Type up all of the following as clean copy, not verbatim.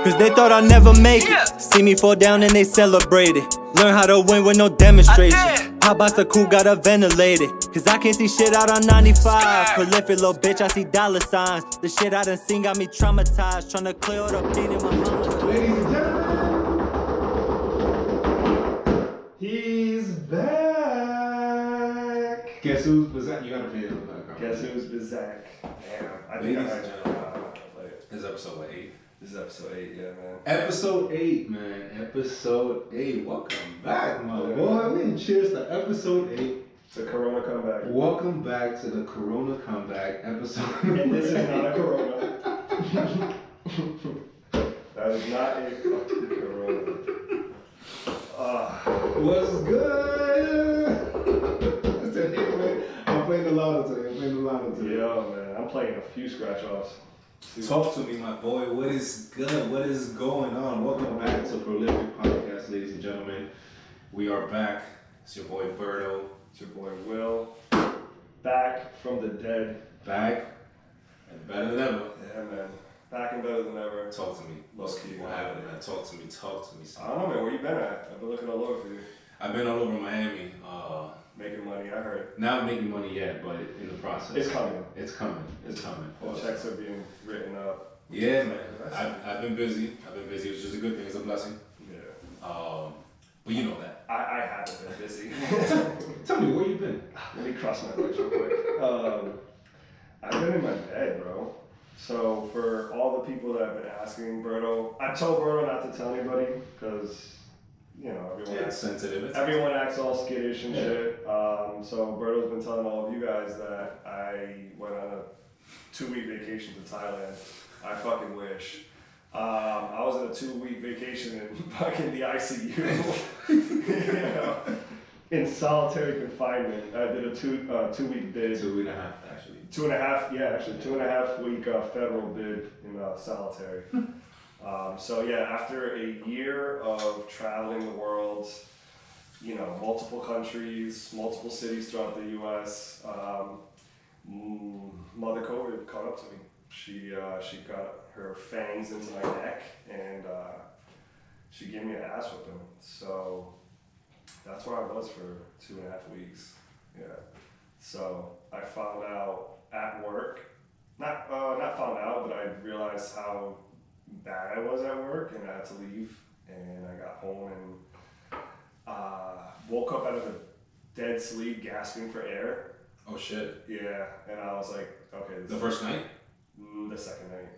Cause they thought I'd never make it. See me fall down and they celebrate it. Learn how to win with no demonstration. Pop box the cool, got a ventilated. Cause I can't see shit out on 95. Prolific little bitch, I see dollar signs. The shit I done seen got me traumatized. Tryna clear all the pain in my mama's. Ladies and gentlemen, he's back. Guess who's Bazak? You gotta play it. Guess who's Bazak? Damn, I think Ladies I and heard gentlemen, play it. this is episode 8. This is episode 8, yeah, man. Episode 8, man. Episode 8. Welcome back, my boy. We didn't cheers to episode 8. The Corona comeback. Welcome back to the Corona comeback episode. And this is not a Corona. That is not a fucking Corona. What's good? I'm playing the louder today. Yo, man, I'm playing a few scratch-offs. Talk to me, my boy. What is good? What is going on? Welcome back to Prolific Podcast, ladies and gentlemen. We are back. It's your boy Berto. It's your boy Will. Back from the dead. Back and better than ever. Yeah, man. Back and better than ever. Talk to me. What happened, man? Talk to me. I don't know, man. Where you been at? I've been looking all over for you. I've been all over Miami. Making money, I heard. Not making money yet, but in the process. It's coming. It's coming. The checks are being written up. Yeah, man. I've been busy. It was just a good thing. It's a blessing. Yeah. But you know that. I haven't been busy. Tell me, where you been? Let me cross my legs real quick. I've been in my bed, bro. So for all the people that have been asking Berto, I told Berto not to tell anybody because, you know, everyone acts all skittish and shit. So Berto's been telling all of you guys that I went on a 2-week vacation to Thailand. I fucking wish. I was on a 2-week vacation in fucking the ICU. You know, in solitary confinement. I did a 2-week bid. 2.5 actually. 2.5, yeah, actually 2.5 week federal bid in solitary. So yeah, after a year of traveling the world, you know, multiple countries, multiple cities throughout the U.S., Mother COVID caught up to me. She got her fangs into my neck and she gave me an ass whipping. So that's where I was for 2.5 weeks. Yeah. So I found out at work, not found out, but I realized how bad I was at work and I had to leave. And I got home and woke up out of a dead sleep, gasping for air. Oh shit. Yeah, and I was like, okay. The first night? The second night.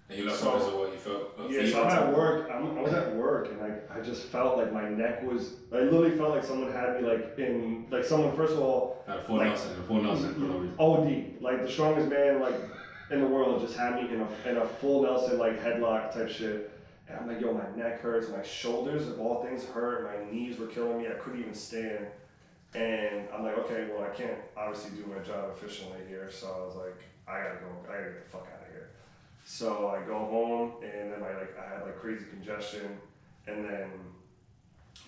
And you left because of what you felt? Yeah, so I'm at work. I was at work, and I just felt like my neck was. I literally felt like someone had me someone first of all. At full Nelson for no reason. OD, like the strongest man in the world just had me in a full Nelson headlock type shit. And I'm like, yo, my neck hurts, my shoulders of all things hurt, my knees were killing me. I couldn't even stand. And I'm like, okay, well, I can't obviously do my job efficiently here, so I was like, I gotta get the fuck out of here. So I go home, and then I had crazy congestion, and then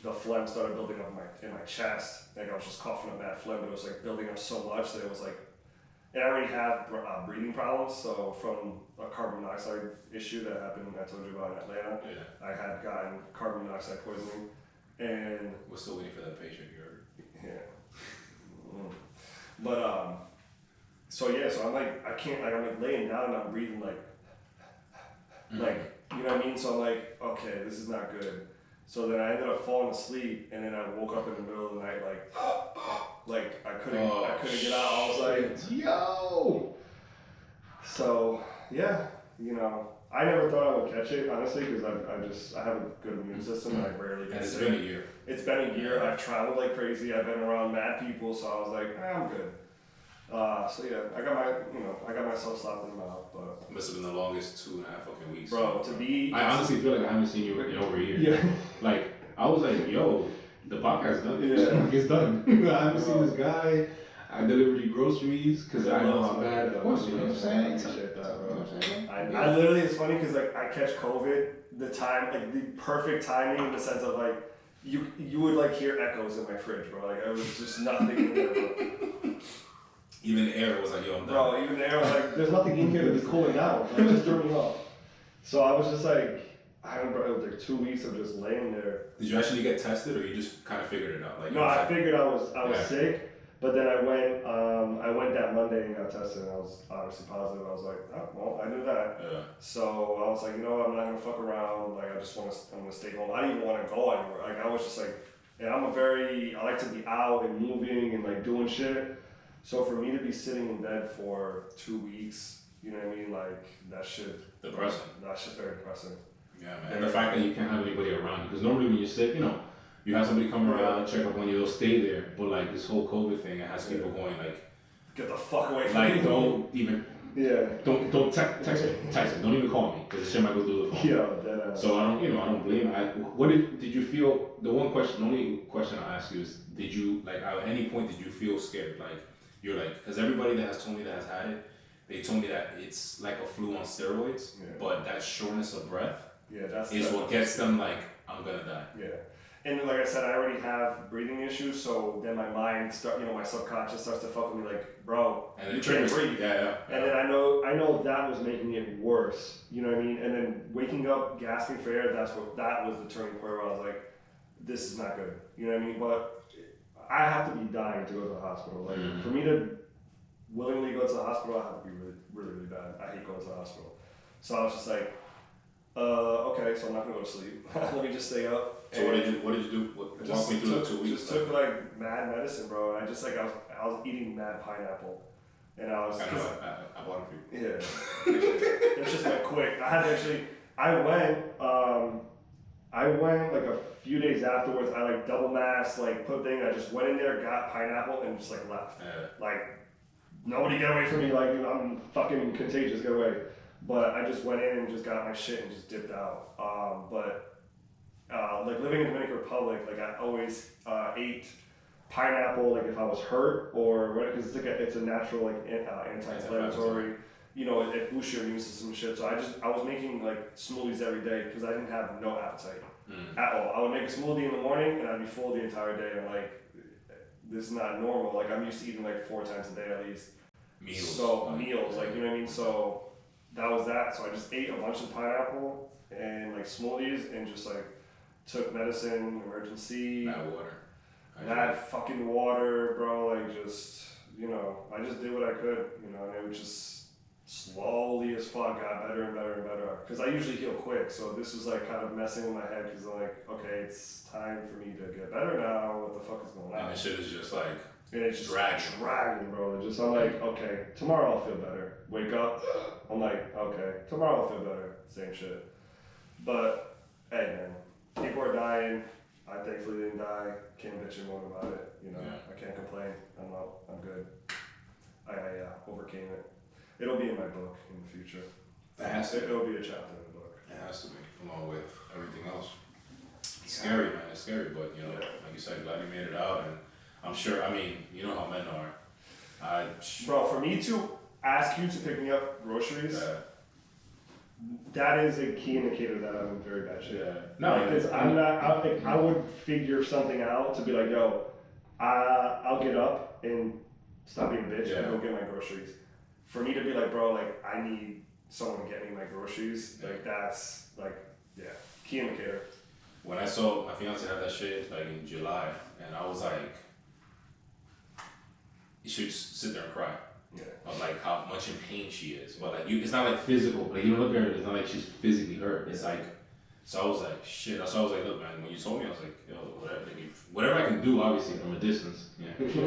the phlegm started building up in my chest. I was just coughing up that phlegm, but it was building up so much that it was and I already have breathing problems. So from a carbon monoxide issue that happened, I told you about in Atlanta. Yeah. I had gotten carbon monoxide poisoning, and we're still waiting for that patient. You heard? Yeah. But so I'm I can't I'm laying down and I'm breathing you know what I mean? So I'm like, okay, this is not good. So then I ended up falling asleep, and then I woke up in the middle of the night I couldn't get out. I was like, yo. So yeah, you know, I never thought I would catch it, honestly, because I have a good immune system and I rarely get sick. And it's been a year. It's been a year. I've traveled like crazy. I've been around mad people, so I was like, I'm good. So yeah, I got myself slapped in the mouth, but It must have been the longest 2.5 fucking weeks. Bro, I honestly feel like I haven't seen you in over a year. Yeah. I was like, yo, the podcast's done. Yeah. It's done. I haven't seen this guy. I delivered you groceries because I know how bad. Of course, you know what I'm saying. I appreciate that, bro. I literally, it's funny because I catch COVID the perfect timing in the sense of you would hear echoes in my fridge, bro. It was just nothing in there, bro. Even the air was yo, I'm done. Bro, even the air was there's nothing in here to be cooling down. Just threw me off. So I was just like, I remember it was like 2 weeks of just laying there. Did you actually get tested, or you just kind of figured it out? Like, No, I figured I was Yeah. sick, but then I went that Monday and got tested, and I was obviously positive. I was like, oh, well, I knew that. Yeah. So I was like, you know what, I'm not gonna fuck around. Like, I'm gonna stay home. I didn't even want to go anywhere. Like, I was just like, and I like to be out and moving and like doing shit. So for me to be sitting in bed for 2 weeks, you know what I mean? Like, that shit. Depressing. That shit's very depressing. Yeah, man. And the fact that you can't have anybody around you, because normally when you're sick, you know, you have somebody come around, check up on you, they'll stay there. But like this whole COVID thing, it has people going like, get the fuck away from me. like don't even, don't text me, don't even call me, because the shit might go through the phone. Yeah, so I don't blame. What did you feel? The only question I ask you is, did you like at any point did you feel scared? Like you're like, because everybody that has told me that has had it, they told me that it's like a flu on steroids, but that shortness of breath is what gets them like, I'm gonna die. Yeah. And like I said, I already have breathing issues, so then my mind my subconscious starts to fuck with me like, bro, and you can't breathe. Yeah. And then I know that was making it worse. You know what I mean? And then waking up, gasping for air, that was the turning point where I was like, this is not good. You know what I mean? But I have to be dying to go to the hospital. Like for me to willingly go to the hospital, I have to be really, really, really bad. I hate going to the hospital. So I was just like, okay, so I'm not gonna go to sleep. Let me just stay up. So what did you do? Walk me through the 2 weeks. Just took like mad medicine, bro. And I just like I was eating mad pineapple, and I was. I bought it for you. Yeah. It's just like quick. I went like a few days afterwards. I like double masked, like put thing. I just went in there, got pineapple, and just like left. Yeah. Like nobody get away from me. Like I'm fucking contagious. Get away. But I just went in and just got my shit and just dipped out. Like living in the Dominican Republic, like I always ate pineapple, like if I was hurt or because it's a natural like anti-inflammatory. You know, it boosts your immune system and shit. So I was making like smoothies every day because I didn't have no appetite at all. I would make a smoothie in the morning and I'd be full the entire day. And like, this is not normal. Like I'm used to eating like 4 times a day at least. Meals, like you know what I mean. So that was that. So I just ate a bunch of pineapple and like smoothies and just like took medicine, emergency. That fucking water, bro. Like just, you know, I just did what I could, you know, and it was just slowly as fuck got better and better and better. Because I usually heal quick, so this was like kind of messing with my head because I'm like, okay, it's time for me to get better now. What the fuck is going on? And the shit is just like, and it's just dragging, bro. I'm like, okay, tomorrow I'll feel better. Wake up, I'm like, okay, tomorrow I'll feel better. Same shit. But hey, man, people are dying. I thankfully didn't die. Can't bitch and moan about it. You know, I can't complain. I'm good. I overcame it. It'll be in my book in the future. It'll be a chapter in the book. It has to be, along with everything else. It's scary, man. It's scary, but you know, like you said, glad you made it out, and I'm sure. I mean, you know how men are. Bro, for me to ask you to pick me up groceries, that is a key indicator that I'm in very bad shape. Yeah. No, because I would figure something out to be like, yo, I'll get up and stop being a bitch and go get my groceries. For me to be like, bro, like I need someone to get me my groceries, like that's like, key indicator. When I saw my fiance have that shit like in July, and I was like, you should sit there and cry. Yeah. Of like how much in pain she is, but like it's not like physical. Like you look at her, it's not like she's physically hurt. It's like, so I was like, shit. So I was like, look, man. When you told me, I was like, yo, whatever I can do, obviously from a distance. Yeah. You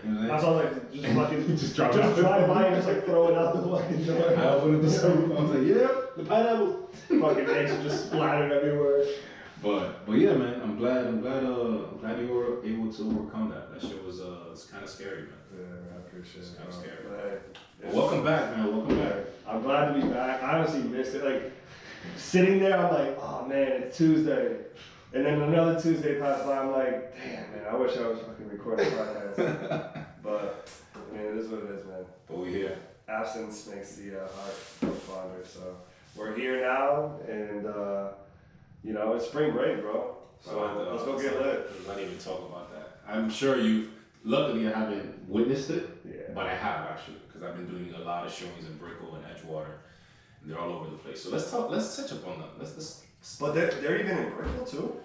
know I was like, just fucking just drive by and just like throw it out the fucking door. I opened up the sunroof. I was like, yeah, the pineapple. Fucking eggs are just splattered everywhere. But yeah, man. I'm glad you were able to overcome that. That shit was it's kind of scary, man. Yeah, I appreciate it. It's kind of scary. But welcome back, man. Welcome back. I'm glad to be back. I honestly missed it. Like sitting there, I'm like, oh man, it's Tuesday, and then another Tuesday passed by. I'm like, damn, man, I wish I was fucking recording podcasts. But I mean, it is what it is, man. But we're here. Absence makes the heart fonder. So we're here now, and you know, it's spring break, bro. So let's go get lit. Let's not even talk about that. I'm sure luckily I haven't witnessed it, but I have actually, because I've been doing a lot of showings in Brickell and Edgewater. They're all over the place. So let's touch up on that. Let's But they're even in Brickell too?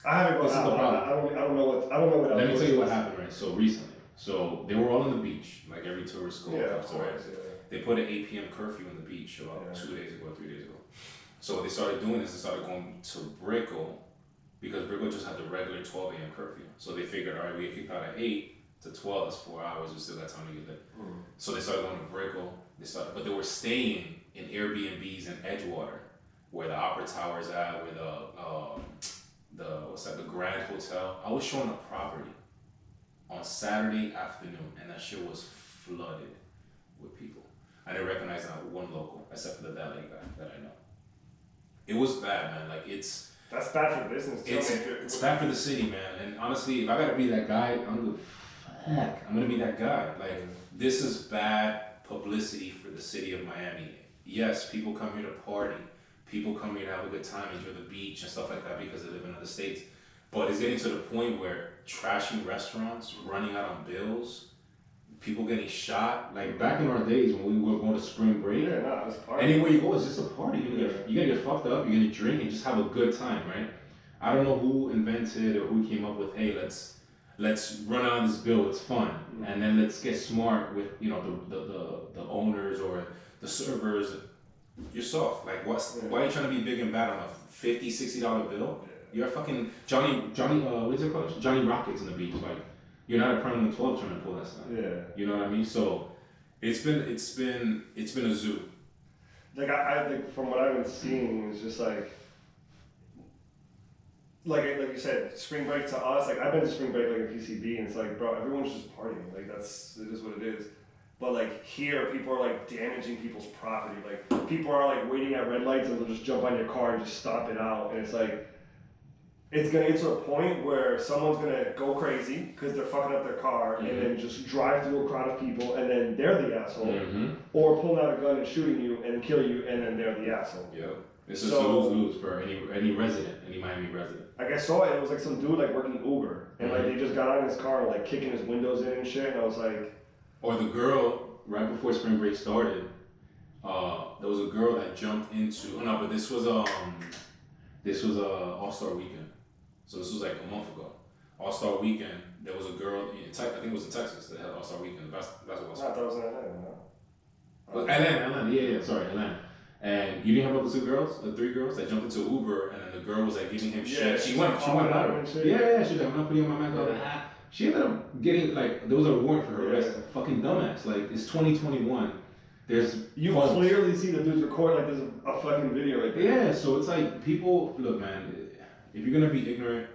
I haven't gone This is the out. problem. I don't know what else. Let me tell you what happened, right? So recently, so they were all on the beach, like every tourist school. Yeah, of course, yeah. They put an 8 p.m. curfew on the beach about 2 days ago, 3 days ago. So what they started doing is they started going to Brickell because Brickell just had the regular 12 a.m. curfew. So they figured, all right, we get kicked out at 8 to 12, that's 4 hours, we still got time to get lit. So they started going to Brickell. But they were staying in Airbnbs in Edgewater, where the Opera Tower's at, where the Grand Hotel. I was showing a property on Saturday afternoon, and that shit was flooded with people. I didn't recognize not one local, except for the valet guy that I know. It was bad, man. Like that's bad for business too. It's bad for the city, man. And honestly, if I gotta be that guy, I'm gonna be that guy. Like, this is bad publicity for the city of Miami. Yes, people come here to party. People come here to have a good time, enjoy the beach and stuff like that because they live in other states. But it's getting to the point where trashy restaurants, running out on bills, people getting shot. Like back in our days when we were going to spring break, it's a party. Anywhere you go, it's just a party. You gotta get fucked up, you're gonna drink and just have a good time, right? I don't know who invented or who came up with, hey, let's run on this bill, it's fun. And then let's get smart with, you know, the owners or the servers. You're soft. Like, why are you trying to be big and bad on a $50, $60 bill? You're a fucking Johnny, what is it called? Johnny Rockets on the beach. Like, you're not a Prime 12 trying to pull that stuff. Yeah. You know what I mean? So it's been a zoo. Like I think from what I've been seeing is just like you said, spring break to us, like I've been to spring break like in PCB and it's like, bro, everyone's just partying. Like it is what it is. But like here, people are like damaging people's property. Like people are like waiting at red lights and they'll just jump on your car and just stop it out. And it's like, it's gonna get to a point where someone's gonna go crazy because they're fucking up their car and then just drive through a crowd of people and then they're the asshole. Or pulling out a gun and shooting you and kill you and then they're the asshole. Yeah. It's just a lose-lose for any resident, any Miami resident. Like I saw it was like some dude like working Uber and like they just got out of his car and like kicking his windows in and shit and I was like. Or the girl, right before spring break started, there was a girl that jumped into, but this was All-Star Weekend. So this was like a month ago. All-Star Weekend, there was a girl, I think it was in Texas that had All-Star Weekend. That's what I thought it was in Atlanta, no? Atlanta, sorry, Atlanta. And you didn't have the 2 girls, the 3 girls that jumped into Uber, and then the girl was like giving him shit. She went at her. Yeah, she was like, I'm not putting on my mask. She ended up getting, like, there was a warrant for her arrest. Fucking dumbass. Like, it's 2021. You clearly see the dudes record, like, there's a fucking video right there. Yeah, so it's like, people, look, man, if you're gonna be ignorant,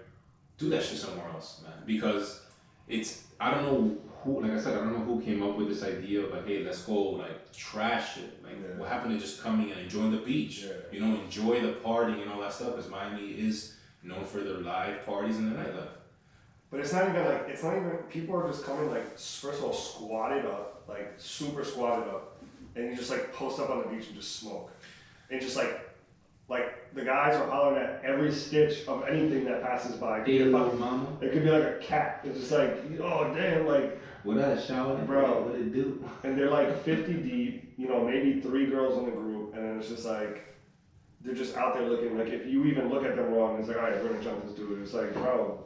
do that shit somewhere else, man. Because I don't know who, like I said, I don't know who came up with this idea of, like, hey, let's go, like, trash it. Like, what happened to just coming and enjoying the beach? You know, enjoy the party and all that stuff, because Miami is known for their live parties and the nightlife. But it's not even, people are just coming like, first of all, squatted up, like super squatted up, and you just like post up on the beach and just smoke. And just like the guys are hollering at every stitch of anything that passes by. It could be like a cat. It's just like, oh damn, like. Without a shower, bro, what it do? And they're like 50 deep, you know, maybe 3 girls in the group, and then it's just like, they're just out there looking, like if you even look at them wrong, it's like, all right, we're gonna jump this dude. It's like, bro.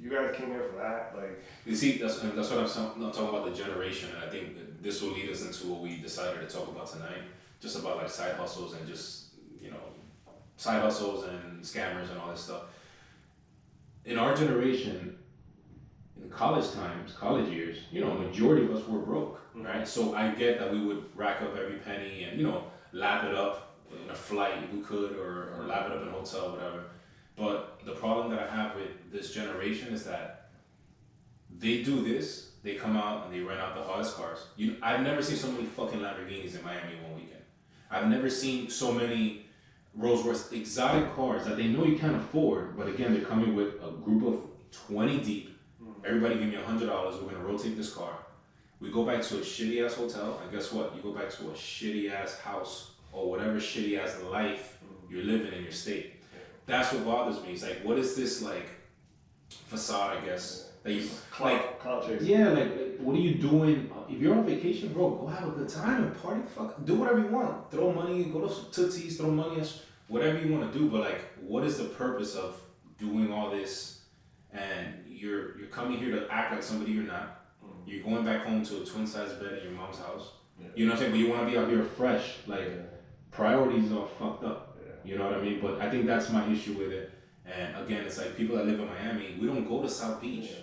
You guys came here for that, like. You see, that's what I'm talking about, the generation, and I think that this will lead us into what we decided to talk about tonight, just about like side hustles and just, you know, side hustles and scammers and all this stuff. In our generation, in college years, you know, majority of us were broke, right? So I get that we would rack up every penny and, you know, lap it up in a flight if we could, or lap it up in a hotel, whatever. But the problem that I have with this generation is that they do this, they come out and they rent out the hottest cars. I've never seen so many fucking Lamborghinis in Miami one weekend. I've never seen so many Rolls-Royce exotic cars that they know you can't afford, but again, they're coming with a group of 20 deep. Everybody give me $100, we're gonna rotate this car. We go back to a shitty ass hotel, and guess what? You go back to a shitty ass house or whatever shitty ass life you're living in your state. That's what bothers me. It's like, what is this like facade? I guess that you like. Clout chasing. Yeah, like what are you doing? If you're on vacation, bro, go have a good time and party. Fuck, do whatever you want. Throw money, go to Tootsie's, throw money, whatever you want to do. But like, what is the purpose of doing all this? And you're coming here to act like somebody you're not. You're going back home to a twin-size bed in your mom's house. Yeah. You know what I'm saying? But you want to be out here fresh. Like, priorities are fucked up. Yeah. You know what I mean? But I think that's my issue with it. And again, it's like people that live in Miami, we don't go to South Beach. Yeah.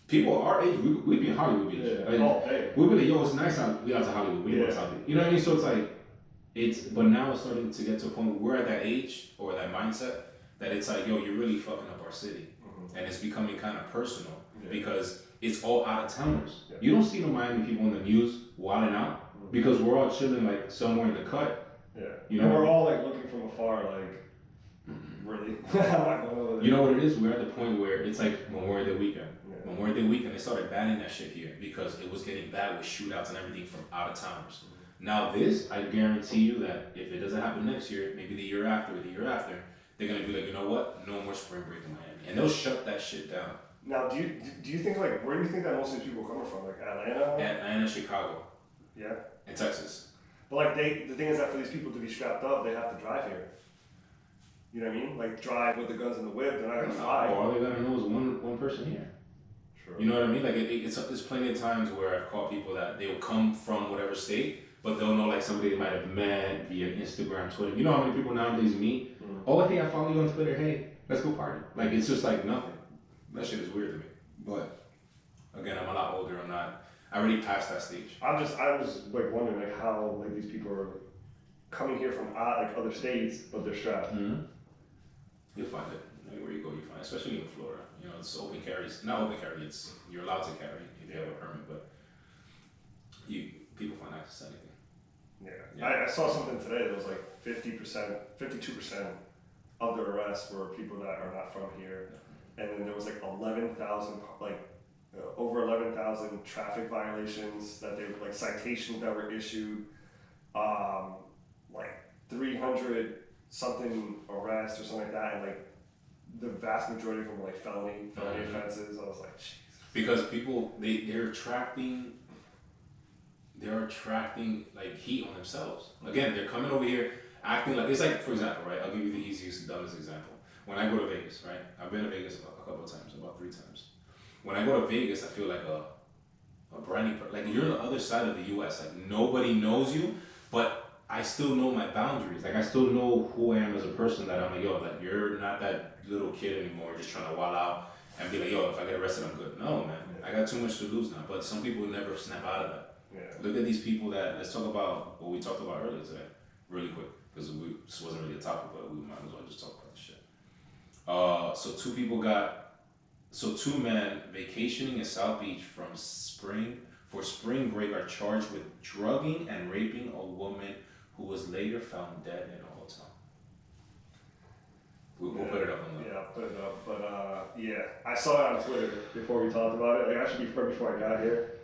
People our age, we be in Hollywood Beach. Yeah. Like, we be like, yo, it's nice out. We out to Hollywood. We go to South Beach. You know what I mean? So it's like, but now it's starting to get to a point where we're at that age or that mindset that it's like, yo, you're really fucking up our city. And it's becoming kind of personal because it's all out of towners. Yeah. You don't see no Miami people in the news wilding out because we're all chilling like somewhere in the cut. Yeah. You know, and we're all like looking from afar, like, really? I'm not going over there. You know what it is? We're at the point where it's like Memorial Day weekend. Yeah. Memorial Day weekend, they started banning that shit here because it was getting bad with shootouts and everything from out of towners. Now this, I guarantee you that if it doesn't happen next year, maybe the year after or the year after, they're gonna be like, you know what? No more spring break in Miami, and they'll shut that shit down. Now, do you think, like, where do you think that most of these people are coming from? Like Atlanta? Atlanta, Chicago. Yeah. And Texas. But like the thing is that for these people to be strapped up, they have to drive here. You know what I mean? Like drive with the guns in the whip. They're not gonna fly. All they gotta know is one person here. Sure. You know what I mean? Like there's plenty of times where I've caught people that they will come from whatever state, but they'll know like somebody they might have met via Instagram, Twitter. You know how many people nowadays meet? Mm-hmm. Oh, hey, I follow you on Twitter. Hey, let's go party. Like it's just like nothing. That shit is weird to me. But again, I'm a lot older. I already passed that stage. I was like wondering like how like these people are coming here from like other states, but they're strapped. Mm-hmm. You'll find it anywhere you go. You find it, especially in Florida. You know, it's open carry. Not open carry. It's you're allowed to carry if you have a permit, but people find access to anything. Yeah. I saw something today that was like 52% of the arrests were people that are not from here. And then there was like 11,000, over 11,000 traffic violations that they were like citations that were issued, like 300 something arrests or something like that, and like the vast majority of them were like felony offenses. I was like, jeez. Because people they're attracting like heat on themselves. Again, they're coming over here acting like it's like, for example, right? I'll give you the easiest, dumbest example. When I go to Vegas, right? I've been to Vegas a couple of times, about 3 times. When I go to Vegas, I feel like a brand new, like you're on the other side of the U.S. Like nobody knows you, but I still know my boundaries. Like I still know who I am as a person. That I'm like, yo, like you're not that little kid anymore, just trying to wild out and be like, yo, if I get arrested, I'm good. No, man, I got too much to lose now. But some people never snap out of that. Yeah. Look at these people that. Let's talk about what we talked about earlier today, really quick, because this wasn't really a topic, but we might as well just talk about this shit. So 2 men vacationing in South Beach for spring break are charged with drugging and raping a woman who was later found dead in a hotel. We'll put it up on that. Yeah, I'll put it up. But I saw it on Twitter before we talked about it. Like actually before I got here.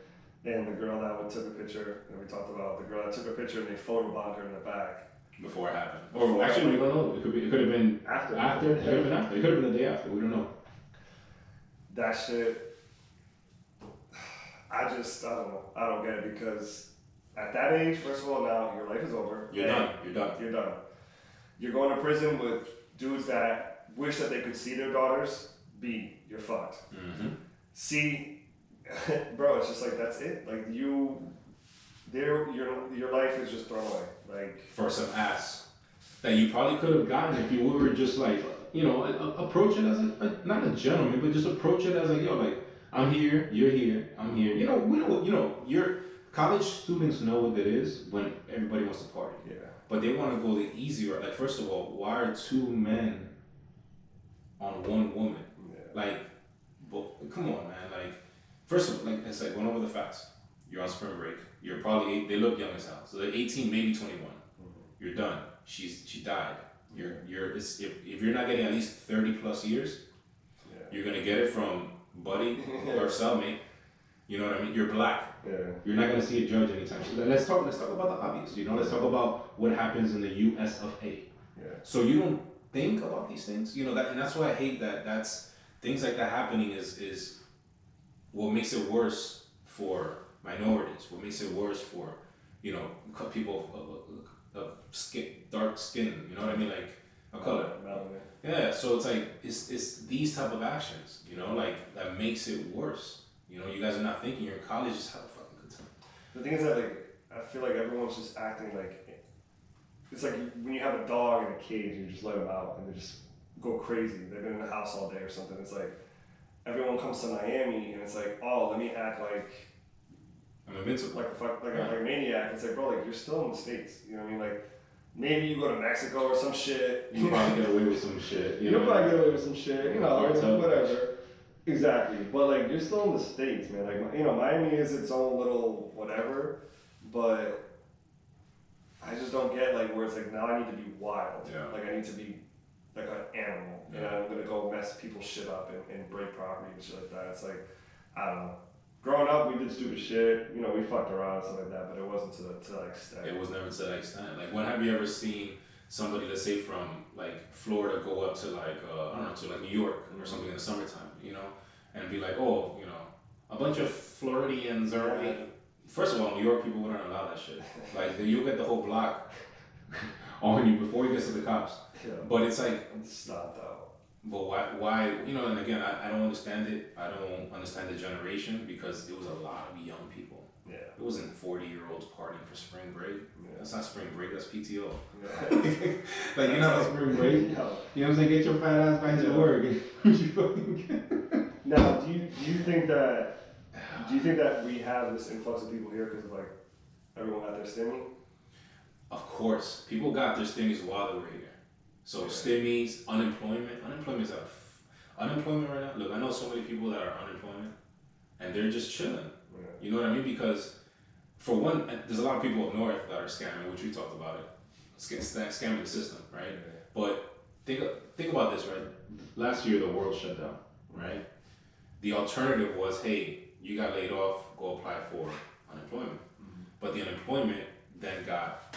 And the girl that took a picture, and we talked about the girl that took a picture and they photobombed her in the back. Before it happened. Or actually, we don't know. It could have been after. It could have been after. It could have been the day after. We don't know. That shit, I don't know. I don't get it because at that age, first of all, now your life is over. You're done. You're going to prison with dudes that wish that they could see their daughters. B, you're fucked. Mm-hmm. C, bro, it's just like that's it. Like your life is just thrown away. Like for some ass that you probably could have gotten if you were just like, you know, approach it as not a gentleman, but just approach it as like, yo, like I'm here, you're here, I'm here. You know, your college students know what it is when everybody wants to party. Yeah. But they want to go the easy route. Like first of all, why are 2 men on 1 woman? Yeah. Like, but come on, man. Like, first of all, like it's like went over the facts. You're on spring break. You're probably they look young as hell. So they're 18, maybe 21. Mm-hmm. You're done. She died. If you're not getting at least 30 plus years, you're gonna get it from buddy or cellmate. You know what I mean? You're black. Yeah. You're not gonna see a judge anytime soon. Let's talk about the obvious. You know, let's talk about what happens in the U.S. of A. Yeah. So you don't think about these things. You know that, and that's why I hate that. That's things like that happening is what makes it worse for minorities? What makes it worse for, people of dark skin? You know what I mean? Like a color. Yeah. So it's like it's these type of actions, like that makes it worse. You guys are not thinking. You're in college. Just have a fucking good time. The thing is that I feel like everyone's just acting like it's like when you have a dog in a cage, you just let them out and they just go crazy. They've been in the house all day or something. It's like everyone comes to Miami and it's like, oh, let me act like I'm invincible. Like a maniac. It's like, bro, like you're still in the States. You know what I mean? Like maybe you go to Mexico or some shit. You probably get away with some shit. You'll probably get away with some shit. Whatever. Exactly. But like you're still in the States, man. Like Miami is its own little whatever, but I just don't get like where it's like now I need to be wild. Yeah. Like I need to be like an animal, and I'm gonna go mess people's shit up and break property and shit like that. It's like I don't know. Growing up, we did stupid shit. We fucked around and stuff like that, but it wasn't to that extent. It was never to that extent. Like when have you ever seen somebody, let's say from like Florida, go up to like I don't know, to like New York or something in the summertime, and be like, oh, a bunch of Floridians are like. First of all, New York people wouldn't allow that shit. Like you'll get the whole block on you before you get to the cops. Yeah. But it's like it's not though. But why? And again, I don't understand it. I don't understand the generation because it was a lot of young people. Yeah. It wasn't 40-year-olds partying for spring break. Yeah. That's not spring break. That's PTO. Yeah. Like you're not on spring break. No. You know what I'm saying? Get your fat ass back to work. Now, do you think that we have this influx of people here because of like everyone got their stimmy? Of course, people got their stimmies while they were here. So stimmies, unemployment right now. Look, I know so many people that are unemployment, and they're just chilling. Yeah. You know what I mean? Because for one, there's a lot of people up north that are scamming, which we talked about it, scamming the system, right? Yeah. But think about this, right? Last year the world shut down, right? The alternative was, hey, you got laid off, go apply for unemployment. Mm-hmm. But the unemployment then got,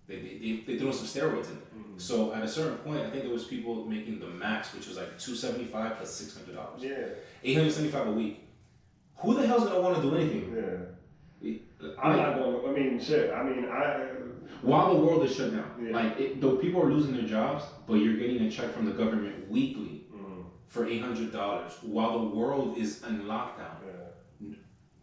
they threw some steroids in it. Mm-hmm. So at a certain point, I think there was people making the max, which was like $275 plus $600. Yeah. $875 a week. Who the hell's gonna want to do anything? Yeah. I'm not going. I mean, shit. While the world is shut down, yeah. The people are losing their jobs, but you're getting a check from the government weekly for $800 while the world is in lockdown. Yeah.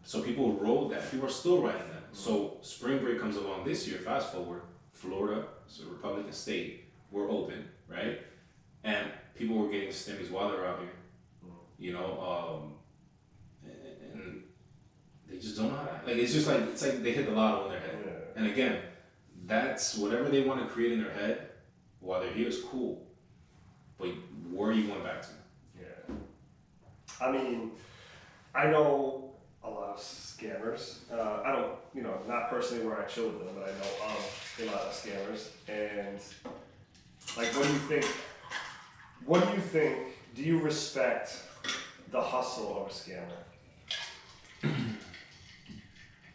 So people rolled that. People are still writing that. So spring break comes along this year. Fast forward, Florida, it's a Republican state, we're open, right? And people were getting stimmies while they're out here. And they just don't know how to act. Like it's like they hit the lotto in their head. Yeah. And again, that's whatever they want to create in their head while they're here is cool. But where are you going back to? Yeah. I mean, I know a lot of scammers. I don't, not personally where I chill with them, but I know of a lot of scammers. And like, what do you think, do you respect the hustle of a scammer?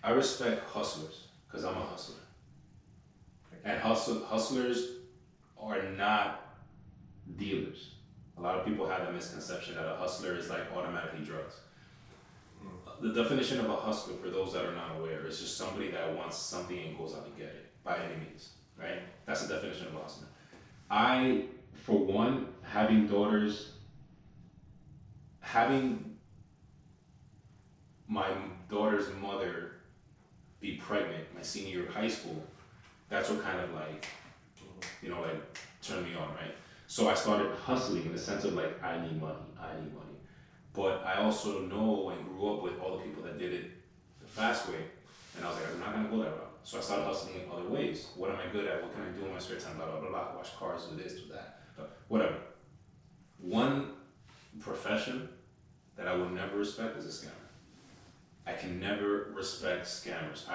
I respect hustlers because I'm a hustler. And hustlers are not dealers. A lot of people have a misconception that a hustler is like automatically drugs. The definition of a hustler, for those that are not aware, is just somebody that wants something and goes out to get it by any means, right? That's the definition of a hustler. I, for one, having my daughter's mother be pregnant my senior year of high school, that's what kind of like turned me on, right? So I started hustling in the sense of like, I need money. But I also know and grew up with all the people that did it the fast way, and I was like, I'm not gonna go that route. So I started hustling in other ways. What am I good at? What can I do in my spare time? Blah, blah, blah, blah. Wash cars, do this, do that. But whatever. One profession that I would never respect is a scammer. I can never respect scammers.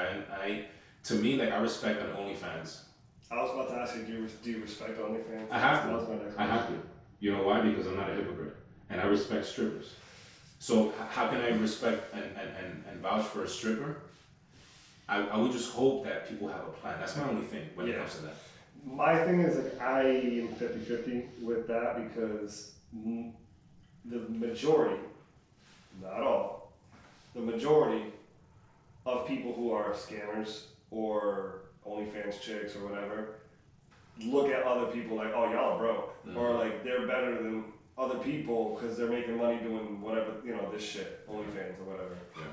To me, I respect an OnlyFans. I was about to ask you, do you respect OnlyFans? I have to. You know why? Because I'm not a hypocrite. And I respect strippers. So how can I respect and vouch for a stripper? I would just hope that people have a plan. That's my only thing when it comes to that. My thing is I am 50-50 with that because the majority, not all, the majority of people who are scammers or OnlyFans chicks or whatever look at other people like, oh, y'all are broke, or like they're better than other people because they're making money doing whatever, you know, this shit, OnlyFans or whatever. Yeah.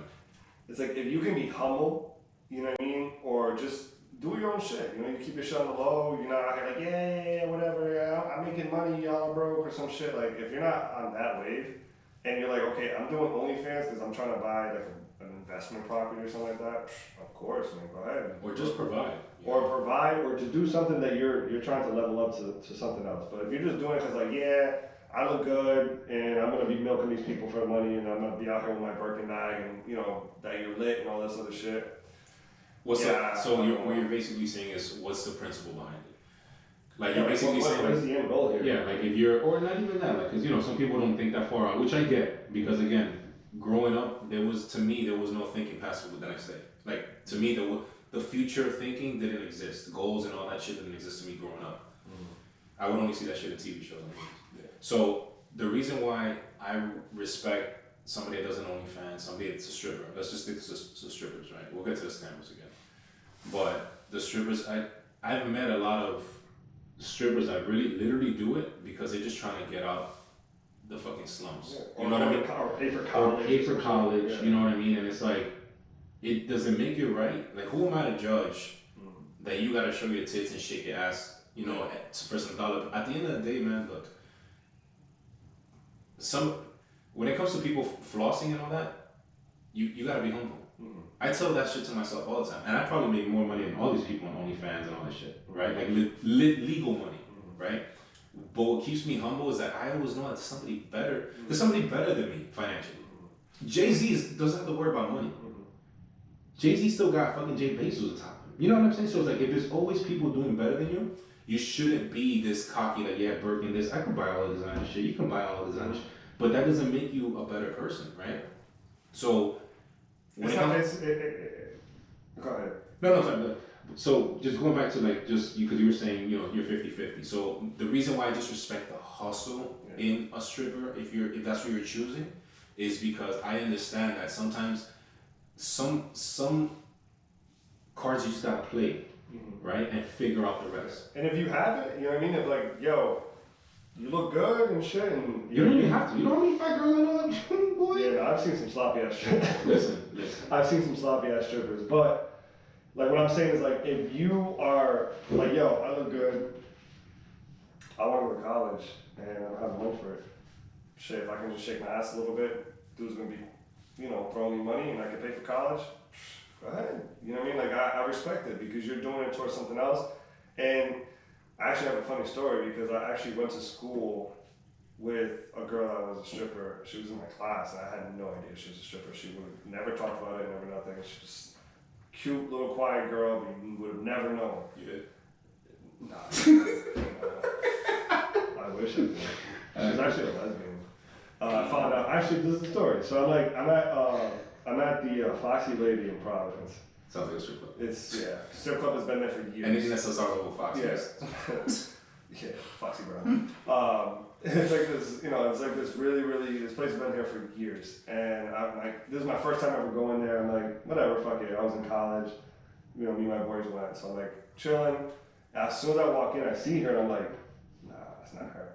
It's like, if you can be humble, you know what I mean, or just do your own shit, you know, you keep your shit on the low, you're not out here like, yeah, whatever, yeah, I'm making money, y'all are broke or some shit. Like, if you're not on that wave and you're like, okay, I'm doing OnlyFans because I'm trying to buy like an investment property or something like that, of course, man, go ahead. Or just provide. Or provide, or to do something that you're trying to level up to something else. But if you're just doing it because like, yeah, I look good and I'm gonna be milking these people for money and I'm gonna be out here with my Birkin bag and, you know, that you're lit and all this other shit. What you're basically saying is, what's the principle behind it? Like, you're basically saying, what is the end goal here? Yeah, like if you're, or not even that, like, because, you know, some people don't think that far out, which I get, because again, growing up, there was no thinking past the next day. Like, to me, the future thinking didn't exist. Goals and all that shit didn't exist to me growing up. I would only see that shit in TV shows. So the reason why I respect somebody that does an OnlyFans, somebody that's a stripper, let's just stick to strippers, right? We'll get to the scammers again. But the strippers, I've met a lot of strippers that really literally do it because they're just trying to get out the fucking slums. Yeah. You know what I mean? Or pay for college. Or pay for college, you know what I mean? And it's like, it doesn't make it right. Like, who am I to judge that you gotta show your tits and shake your ass, you know, for some dollar? At the end of the day, man, look, when it comes to people flossing and all that, you gotta be humble. I tell that shit to myself all the time, and I probably make more money than all these people on OnlyFans and all this shit, right? Like legal money, right? But what keeps me humble is that I always know that there's somebody better. There's somebody better than me financially. Jay-Z doesn't have to worry about money. Jay-Z still got fucking Jay Bezos on top of him. You know what I'm saying? So it's like, if there's always people doing better than you, you shouldn't be this cocky, like, yeah, Birkin this, I can buy all the designer shit, you can buy all the designer shit, but that doesn't make you a better person, right? So, go ahead. No, sorry. So, just going back to, like, just, because you were saying, you know, you're 50-50. So, the reason why I just respect the hustle in a stripper, if that's what you're choosing, is because I understand that sometimes some cards you just gotta play, right, and figure out the rest. And if you have it, you know what I mean? If like, yo, you look good and shit, and you don't even have to. You know how many fat girls I know that, boy? Yeah, no, I've seen some sloppy ass strippers. Listen. I've seen some sloppy ass strippers, but like what I'm saying is like, if you are like, yo, I look good, I want to go to college, and I don't have money for it. Shit, if I can just shake my ass a little bit, dude's gonna be, you know, throwing me money, and I can pay for college. Go ahead. You know what I mean? Like, I respect it because you're doing it towards something else. And I actually have a funny story because I actually went to school with a girl that was a stripper. She was in my class and I had no idea she was a stripper. She would have never talked about it, never nothing. She's just cute, little quiet girl, but you would have never known. You did? Nah. I wish I did. She's actually a lesbian. I found out, actually, this is the story. So I'm at the Foxy Lady in Providence. Sounds like a strip club. Strip club has been there for years. Anything that says something with Foxy. Yeah, Foxy Brown. It's like this, you know, it's like this really, this place has been here for years. And I'm like, this is my first time ever going there. I'm like, whatever, fuck it. I was in college. You know, me and my boys went. So I'm like, chilling. As soon as I walk in, I see her and I'm like, nah, that's not her.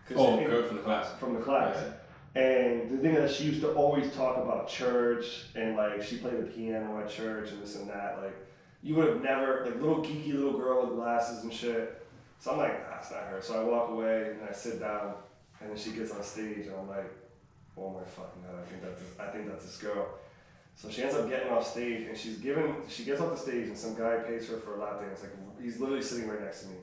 Girl from the class. From the class. Yeah. And the thing is that she used to always talk about church and like she played the piano at church and this and that. Like you would have never, like little geeky little girl with glasses and shit. So I'm like, nah, it's not her. So I walk away and I sit down and then she gets on stage and I'm like, oh my fucking god, I think that's this girl. So she ends up getting off stage and she gets off the stage and some guy pays her for a lap dance. Like he's literally sitting right next to me.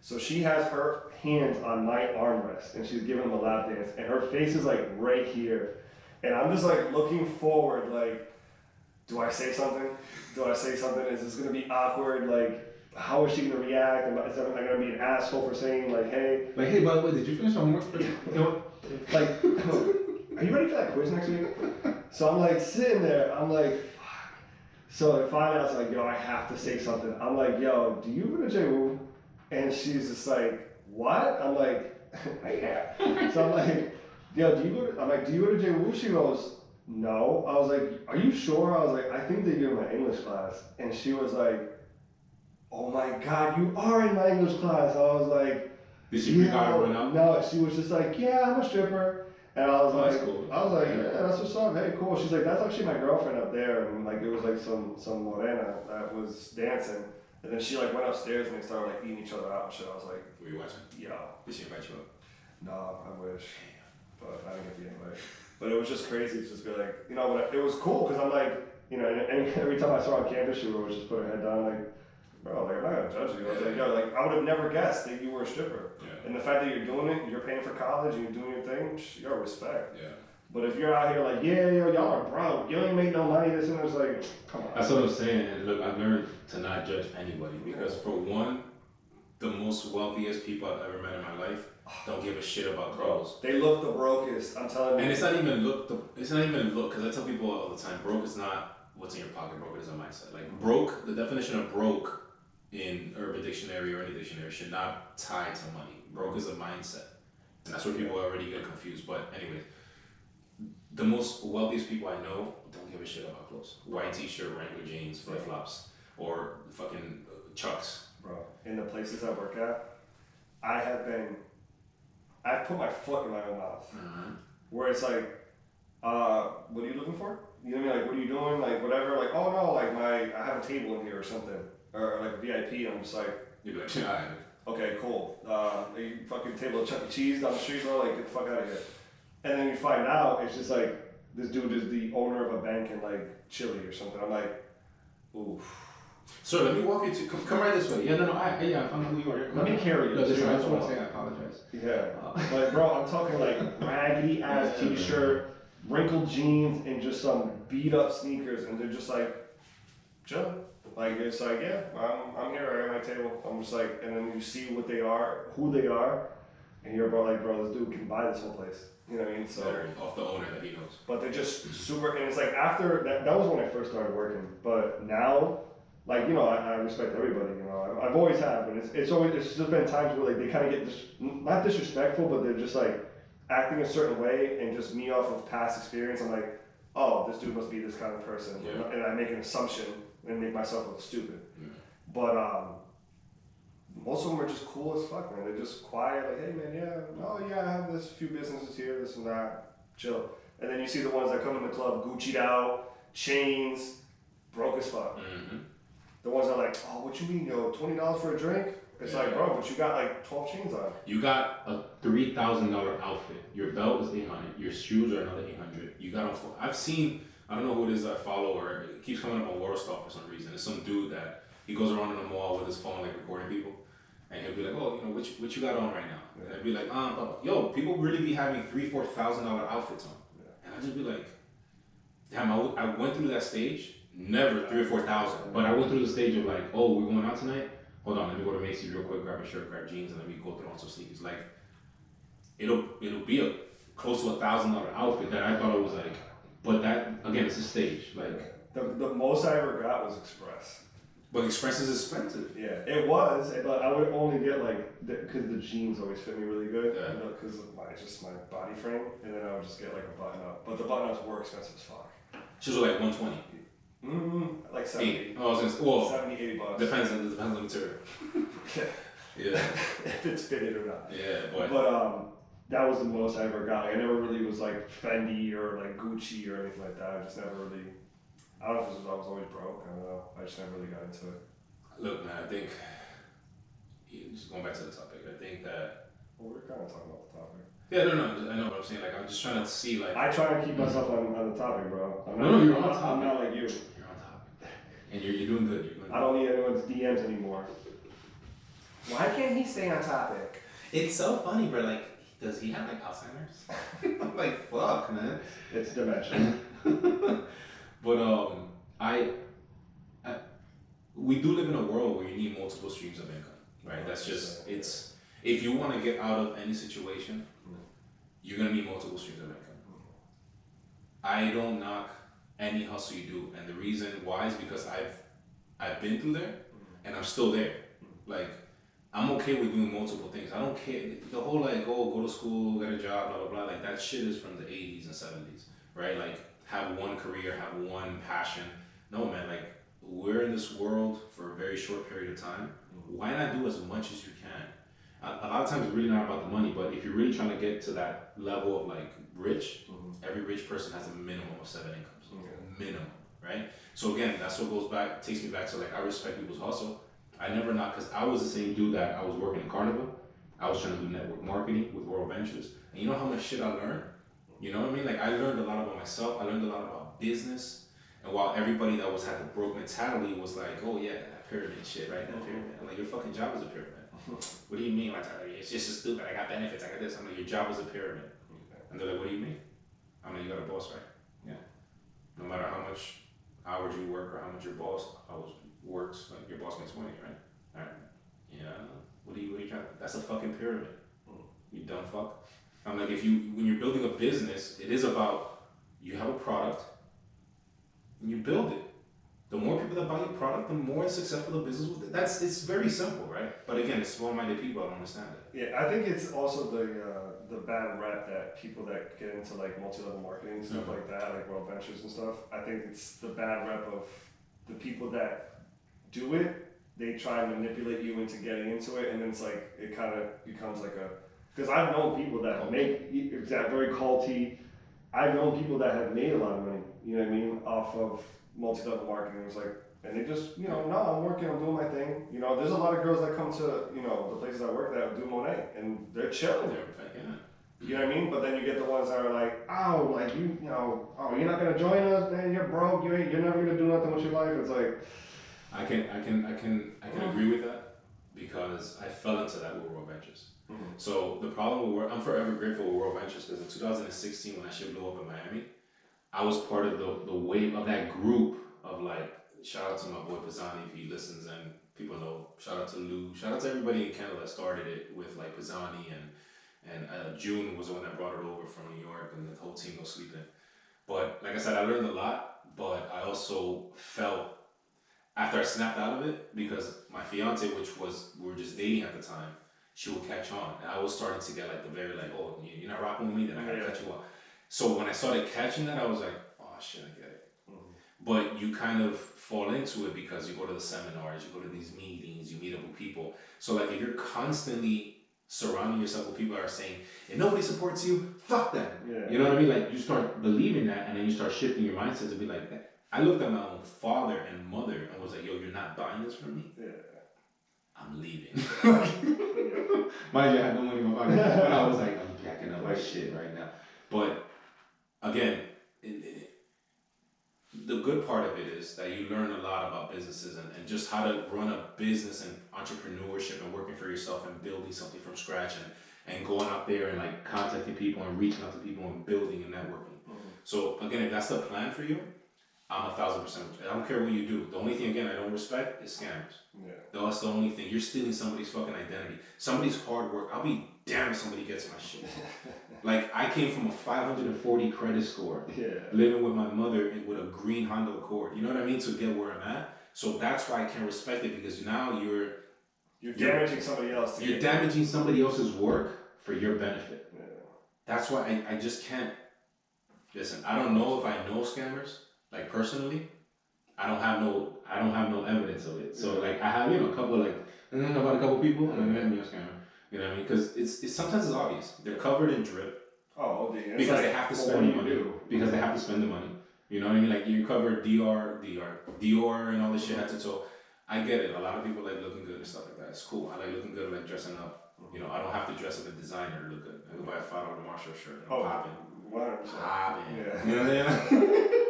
So she has her hands on my armrest and she's giving him a lap dance and her face is like right here. And I'm just like looking forward, like, do I say something? Is this gonna be awkward? Like, how is she gonna react? Is I gonna be an asshole for saying like, hey? Like, hey, by the way, did you finish homework? Like, are you ready for that quiz next week? So I'm like sitting there, I'm like, fuck. So finally I was like, yo, I have to say something. I'm like, yo, do you go to J-Woo? And she's just like, what? I'm like, yeah. So I'm like, yo, do you go to J-Woo? She goes, no. I was like, are you sure? I was like, I think that you're in my English class. And she was like, oh my God, you are in my English class. I was like, Did she freak out or not? no, she was just like, yeah, I'm a stripper. And I was like, that's cool. yeah, that's what's up. Hey, cool. She's like, that's actually my girlfriend up there. And like, it was like some morena that was dancing. And then she like went upstairs and they started like eating each other out and shit. I was like, Were you watching? yo. Did she invite you up? No, I wish. But I didn't get the invite. But it was just crazy to just be like, you know, but it was cool because I'm like, you know, and every time I saw her on campus, she would always just put her head down like, bro, like, I'm not gonna judge you. I was like, yo, like, I would have never guessed that you were a stripper. Yeah. And the fact that you're doing it, you're paying for college, and you're doing your thing, yo, respect. Yeah. But if you're out here like, yeah, yo, y'all are broke, you ain't make no money, this and it's like, come on. That's what I'm saying. And look, I've learned to not judge anybody because for one, the most wealthiest people I've ever met in my life don't give a shit about clothes. They look the brokest, I'm telling you. And it's not even look, because I tell people all the time, broke is not what's in your pocket, broke is a mindset. Like broke, the definition of broke in Urban Dictionary or any dictionary should not tie to money. Broke is a mindset. And that's where people already get confused. But anyways, the most wealthiest people I know don't give a shit about clothes. White t-shirt, Wrangler jeans, flip-flops, or fucking Chucks. Bro, in the places I work at, I've put my foot in my own mouth. Uh-huh. Where it's like, what are you looking for? You know what I mean? Like, what are you doing? Like, whatever. Like, oh no, like I have a table in here or something. Or like a VIP, I'm just like, You'd be like, yeah, okay, cool. You fucking table of Chuck E. Cheese down the street, bro, like, get the fuck out of here. And then you find out, it's just like, this dude is the owner of a bank in like Chile or something. I'm like, oof. So let me walk you to, come right this way. Yeah, no, I found out who you are. Let me carry you. No, listen, I just want to say I apologize. Yeah, but bro, I'm talking like raggedy ass t-shirt, wrinkled jeans, and just some beat up sneakers, and they're just like, chill. Like it's like, yeah, I'm here at my table. I'm just like, and then you see what they are, who they are, and you're about like, bro, this dude can buy this whole place. You know what I mean? So Off the owner that he knows. but they're just super, and it's like after that was when I first started working, but now. Like, you know, I respect everybody, you know, I've always have, but it's just been times where like they kind of get, not disrespectful, but they're just like acting a certain way, and just me off of past experience, I'm like, oh, this dude must be this kind of person, Yeah. and I make an assumption and make myself look stupid. Yeah. But most of them are just cool as fuck, man. They're just quiet, like, hey man, yeah, oh yeah, I have this few businesses here, this and that, chill. And then you see the ones that come in the club, Gucci'd out, chains, broke as fuck. Mm-hmm. The ones that are like, oh, what you mean, yo, $20 for a drink? It's Yeah. like, bro, but you got like 12 chains on. You got a $3,000 outfit. Your belt is $800. Your shoes are another $800. You got on. I've seen. I don't know who it is that I follow, or it keeps coming up on World Star for some reason. It's some dude that he goes around in the mall with his phone, like recording people, and he'll be like, oh, you know, what you got on right now? And I'd be like, yo, people really be having $3,000-$4,000 outfits on, and I'd just be like, damn, I went through that stage. Never $3,000 or $4,000, but I went through the stage of like, oh, we going out tonight? Hold on, let me go to Macy's real quick, grab a shirt, grab jeans, and let me go throw on some sneakers. Like, it'll be a close to $1,000 outfit that I thought it was like, but that again, it's a stage. Like the most I ever got was Express. But Express is expensive. Yeah, it was, but I would only get like, because the jeans always fit me really good, because of my body frame, and then I would just get like a button up. But the button ups were expensive as fuck. Shoes are like $120. Like 70. Oh, I was gonna say, well, 70, 80 bucks. Depends on the material. Yeah. If it's fitted or not. Yeah, but that was the most I ever got. Like, I never really was like Fendi or like Gucci or anything like that. I just never really. I don't know if it was I was always broke. I don't know. I just never really got into it. Look, man, I think just going back to the topic. I think that. Well, we're kind of talking about the topic. Yeah, no, I know what I'm saying. Like, I'm just trying to see, like. I try to keep myself on the topic, bro. You're on topic. I'm not like you. You're on topic, and you're doing good. You're doing good. I don't need anyone's DMs anymore. Why can't he stay on topic? It's so funny, bro. Like, does he have like Alzheimer's? I'm like, fuck, man. It's dementia. But we do live in a world where you need multiple streams of income, right? That's just it's. If you want to get out of any situation, you're gonna need multiple streams of income. I don't knock any hustle you do, and the reason why is because I've been through there, and I'm still there. Like, I'm okay with doing multiple things. I don't care. The whole like, oh, go to school, get a job, blah, blah, blah. Like, that shit is from the 80s and 70s, right? Like, have one career, have one passion. No, man, like we're in this world for a very short period of time. Why not do as much as you can? A lot of times it's really not about the money, but if you're really trying to get to that level of like rich, every rich person has a minimum of 7 incomes. Minimum, right? So again, that's what takes me back to like, I respect people's hustle. I never not, because I was the same dude that I was working in Carnival. I was trying to do network marketing with World Ventures. And you know how much shit I learned? You know what I mean? Like I learned a lot about myself. I learned a lot about business. And while everybody that had the broke mentality was like, oh yeah, that pyramid shit, right? That pyramid. I'm like, your fucking job is a pyramid. What do you mean? Like, it's just so stupid. I got benefits. I got this. I'm like, your job is a pyramid. And they're like, what do you mean? I'm like, you got a boss, right? Yeah. No matter how much hours you work or how much your boss works, like your boss makes money, right? All right. Yeah. What are you trying to? That's a fucking pyramid. You dumb fuck. I'm like, when you're building a business, it is about, you have a product and you build it. The more people that buy your product, the more successful the business will be. It's very simple, right? But again, it's small-minded people don't understand it. Yeah, I think it's also the bad rep that people that get into like multi-level marketing and stuff like that, like World Ventures and stuff. I think it's the bad rep of the people that do it. They try and manipulate you into getting into it, and then it's like it kind of becomes like a. Because I've known people that make that very culty. I've known people that have made a lot of money. You know what I mean, off of multi-level marketing. It was like, and they just, no, I'm working, I'm doing my thing. You know, there's a lot of girls that come to, the places I work that do Monet, and they're chilling. You know what I mean? But then you get the ones that are like, oh, like oh, you're not gonna join us, man. You're broke. You're never gonna do nothing with your life. It's like, I can agree with that because I fell into that with World Ventures. So the problem with I'm forever grateful with World Ventures because in 2016 when that shit blew up in Miami, I was part of the wave of that group of like, shout out to my boy Pisani if he listens and people know, shout out to Lou, shout out to everybody in Canada that started it with like Pisani and June was the one that brought it over from New York and the whole team was sleeping. But like I said, I learned a lot, but I also felt after I snapped out of it because my fiance, we were just dating at the time, she would catch on. And I was starting to get like the very like, oh, you're not rocking with me, then I gotta cut you off. So when I started catching that, I was like, oh shit, I get it. But you kind of fall into it because you go to the seminars, you go to these meetings, you meet up with people. So like if you're constantly surrounding yourself with people that are saying, if nobody supports you, fuck them. Yeah. You know what I mean? Like you start believing that and then you start shifting your mindset to be like, I looked at my own father and mother and was like, yo, you're not buying this from me? Yeah. I'm leaving. Mind you, I had no money in my pocket. But I was like, I'm packing up my shit right now. But again, the good part of it is that you learn a lot about businesses and just how to run a business and entrepreneurship and working for yourself and building something from scratch and going out there and like contacting people and reaching out to people and building and networking. So again, if that's the plan for you, I'm 1,000%. I don't care what you do. The only thing, again, I don't respect is scammers. Yeah. That's the only thing. You're stealing somebody's fucking identity. Somebody's hard work. I'll be damned if somebody gets my shit. Like, I came from a 540 credit score, living with my mother with a green Honda Accord. You know what I mean? To get where I'm at. So that's why I can't respect it because now you're damaging somebody else. You're damaging somebody else's work for your benefit. Yeah. That's why I just can't. Listen, I don't know if I know scammers. Like personally, I don't have no evidence of it. So like I have a couple of about a couple people and then me a scammer. You know what I mean? Because it's sometimes it's obvious. They're covered in drip. Oh, yeah. Because they have to spend the money. Because they have to spend the money. You know what I mean? Like you cover Dior and all this shit head to toe. I get it. A lot of people like looking good and stuff like that. It's cool. I like looking good, like dressing up. You know, I don't have to dress up a designer to look good. I can buy a $5 Marshall shirt and I'm popping. 100%. Popping. Yeah. You know what I'm saying?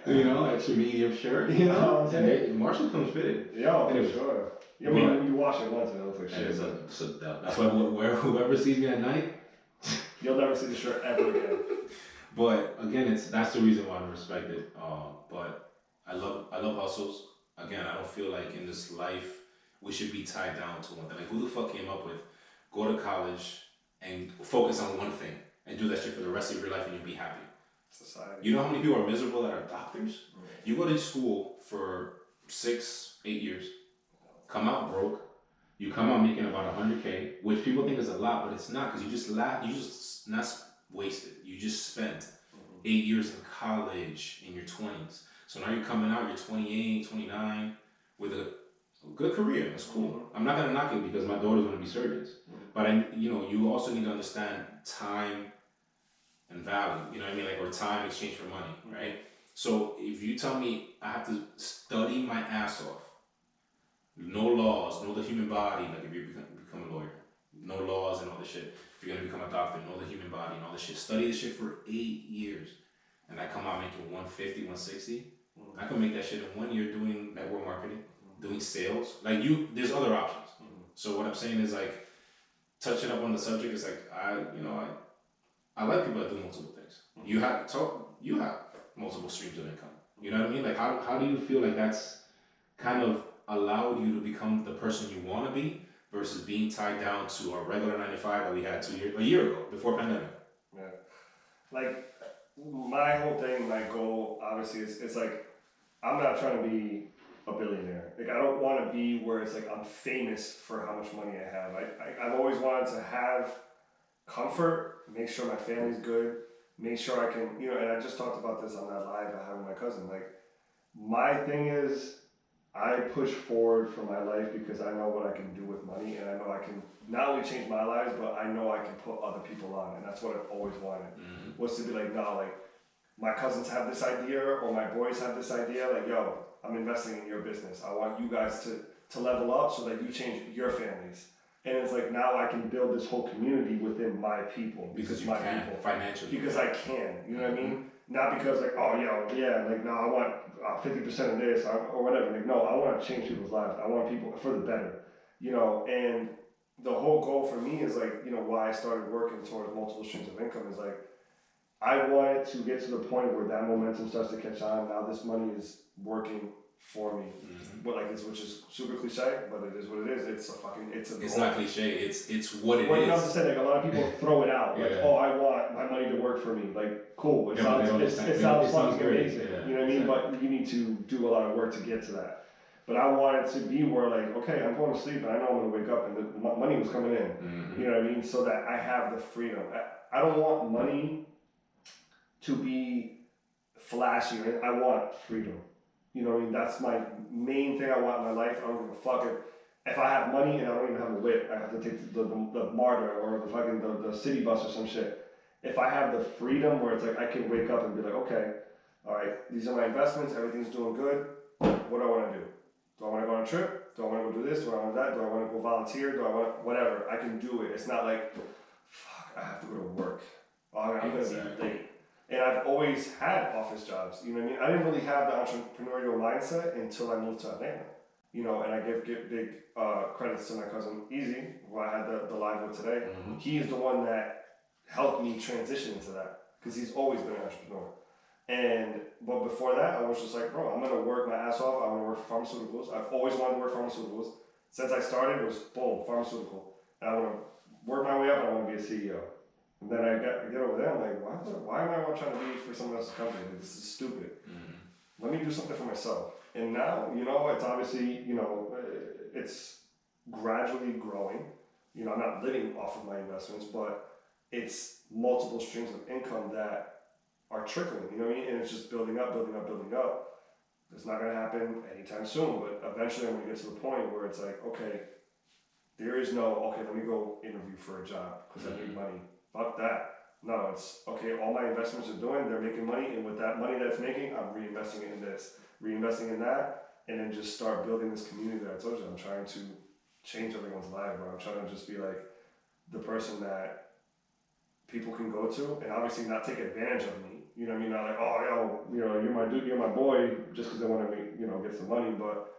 You know, extra medium shirt, you know? And Marshall comes fitted. Yeah, for sure. I mean, when you wash it once, it looks like shit. That's why whoever sees me at night, you'll never see the shirt ever again. But again, that's the reason why I respect it. But I love hustles. Again, I don't feel like in this life we should be tied down to one thing. Like, who the fuck came up with go to college and focus on one thing and do that shit for the rest of your life and you'll be happy? Society. You know how many people are miserable that are doctors? You go to school for 6-8 years, come out broke, you come out making about $100K, which people think is a lot, but it's not because you just not wasted. You just spent 8 years in college in your 20s. So now you're coming out, you're 28, 29, with a good career. That's cool. I'm not gonna knock it because my daughter's gonna be surgeons. But you also need to understand time and value. You know what I mean? Like, or time exchange for money, right? So if you tell me I have to study my ass off, no laws, know the human body, like if you become a lawyer, no laws and all this shit. If you're gonna become a doctor, know the human body and all this shit. Study this shit for 8 years, and I come out making 150, 160. I can make that shit in 1 year doing network marketing, doing sales. Like there's other options. So what I'm saying is, like, touching up on the subject is like I like people that do multiple things. You have multiple streams of income. You know what I mean? Like, how do you feel like that's kind of allowed you to become the person you want to be versus being tied down to a regular 9 to 5 that we had a year ago, before pandemic? Yeah. Like, my whole thing, my goal, obviously, is it's like, I'm not trying to be a billionaire. Like, I don't want to be where it's like I'm famous for how much money I have. I've always wanted to have comfort, make sure my family's good, make sure I can, and I just talked about this on that live I had with my cousin. Like, my thing is, I push forward for my life because I know what I can do with money, and I know I can not only change my lives, but I know I can put other people on, and that's what I've always wanted. Was to be like, no, like, my cousins have this idea, or my boys have this idea, like, yo, I'm investing in your business. I want you guys to level up so that you change your families. And it's like, now I can build this whole community within my people. Because you my can, people. financially. Because I can, you know what I mean? Not because like, oh, yeah, like, no, I want 50% of this or whatever. Like, no, I want to change people's lives. I want people for the better, and the whole goal for me is like, why I started working towards multiple streams of income is like, I wanted to get to the point where that momentum starts to catch on. Now this money is working for me, but which is super cliche, but it is what it is. It's not cliche. It's what it is. Well, I'm just saying, like, a lot of people throw it out, like, oh, I want my money to work for me. Like, cool, it sounds fucking amazing. Yeah, you know what I mean? But you need to do a lot of work to get to that. But I wanted to be where, like, okay, I'm going to sleep, and I know I'm going to wake up, and the money was coming in. You know what I mean? So that I have the freedom. I don't want money to be flashy. I want freedom. You know what I mean? That's my main thing I want in my life. I don't give a fuck if I have money and I don't even have a whip. I have to take the MARTA or the city bus or some shit. If I have the freedom where it's like I can wake up and be like, okay, all right, these are my investments. Everything's doing good. What do I want to do? Do I want to go on a trip? Do I want to go do this? Do I want that? Do I want to go volunteer? Do I want whatever? I can do it. It's not like, fuck, I have to go to work. Oh, I'm going to be late. And I've always had office jobs, you know what I mean? I didn't really have the entrepreneurial mindset until I moved to Atlanta, and I give big credits to my cousin Easy, who I had the live with today. He is the one that helped me transition into that, because he's always been an entrepreneur. But before that, I was just like, bro, I'm gonna work my ass off. I want to work for pharmaceuticals. I've always wanted to work pharmaceuticals. Since I started, it was boom, pharmaceutical. And I want to work my way up, and I want to be a CEO. And then I get over there, I'm like, why am I trying to be for someone else's company? This is stupid. Let me do something for myself. And now, it's obviously, it's gradually growing. I'm not living off of my investments, but it's multiple streams of income that are trickling, you know what I mean? And it's just building up, building up, building up. It's not going to happen anytime soon, but eventually I'm going to get to the point where it's like, okay, there is no, okay, let me go interview for a job because I need money. Fuck that. No, it's, okay, all my investments are doing, they're making money, and with that money that it's making, I'm reinvesting it in this, reinvesting in that, and then just start building this community that I told you. I'm trying to change everyone's life, bro. I'm trying to just be like the person that people can go to, and obviously not take advantage of me. You know what I mean? Not like, oh, yo, you're my dude, you're my boy, just because they want to, get some money, but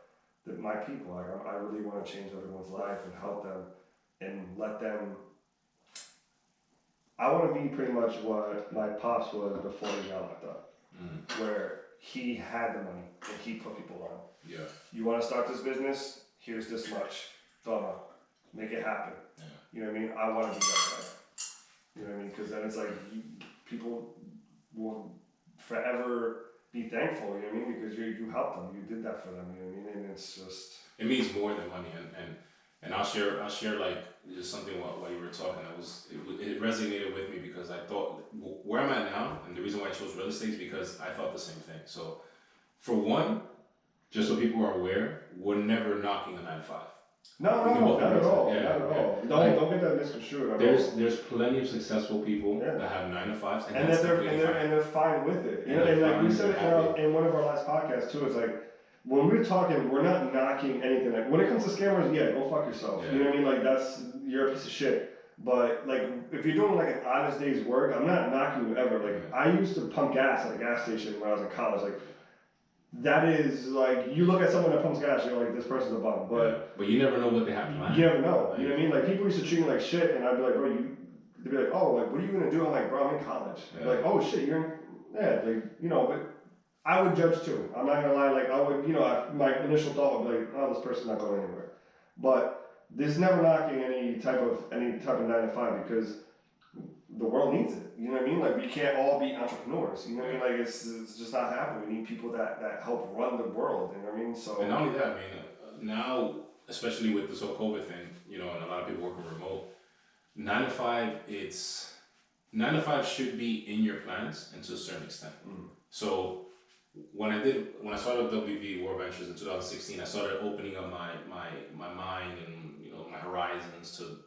my people, like, I really want to change everyone's life and help them and let them. I want to be pretty much what my pops was before he got locked up, where he had the money and he put people on. Yeah. You want to start this business? Here's this much. Toma. Make it happen. Yeah. You know what I mean? I want to be that guy. You know what I mean? Because then it's like people will forever be thankful. You know what I mean? Because you helped them. You did that for them. You know what I mean? And it's just. It means more than money, and And I'll share like just something while you were talking. It resonated with me because I thought where I'm at now, and the reason why I chose real estate is because I thought the same thing. So, for one, just so people are aware, we're never knocking a 9 to 5. No, not at all. Not at all. Don't get that misconstrued. There's plenty of successful people that have 9 to 5s, and they're fine with it. You know, and like we said in one of our last podcasts too, it's like when we're talking, we're not knocking anything. Like when it comes to scammers, yeah, go fuck yourself. Yeah. You know what I mean? Like you're a piece of shit. But like if you're doing like an honest day's work, I'm not knocking you ever. Like I used to pump gas at a gas station when I was in college. Like that is like you look at someone that pumps gas, you're like this person's a bum. But you never know what they have planned. You never know. You know what I mean? Like people used to treat me like shit, and I'd be like, bro, they'd be like, oh, like what are you gonna do? I'm like, bro, I'm in college. Yeah. Like, oh shit, you're in, like you know, but. I would judge too. I'm not gonna lie. Like I would, you know, my initial thought would be like, oh, this person's not going anywhere. But there's never knocking any type of 9 to 5 because the world needs it. You know what I mean? Like we can't all be entrepreneurs. You know what I mean? Like it's just not happening. We need people that help run the world. You know what I mean? So and not only that, I mean, now especially with this whole COVID thing, you know, and a lot of people working remote, 9 to 5, 9 to 5 should be in your plans and to a certain extent. Mm-hmm. So when I started WV War Ventures in 2016, I started opening up my mind and, you know, my horizons to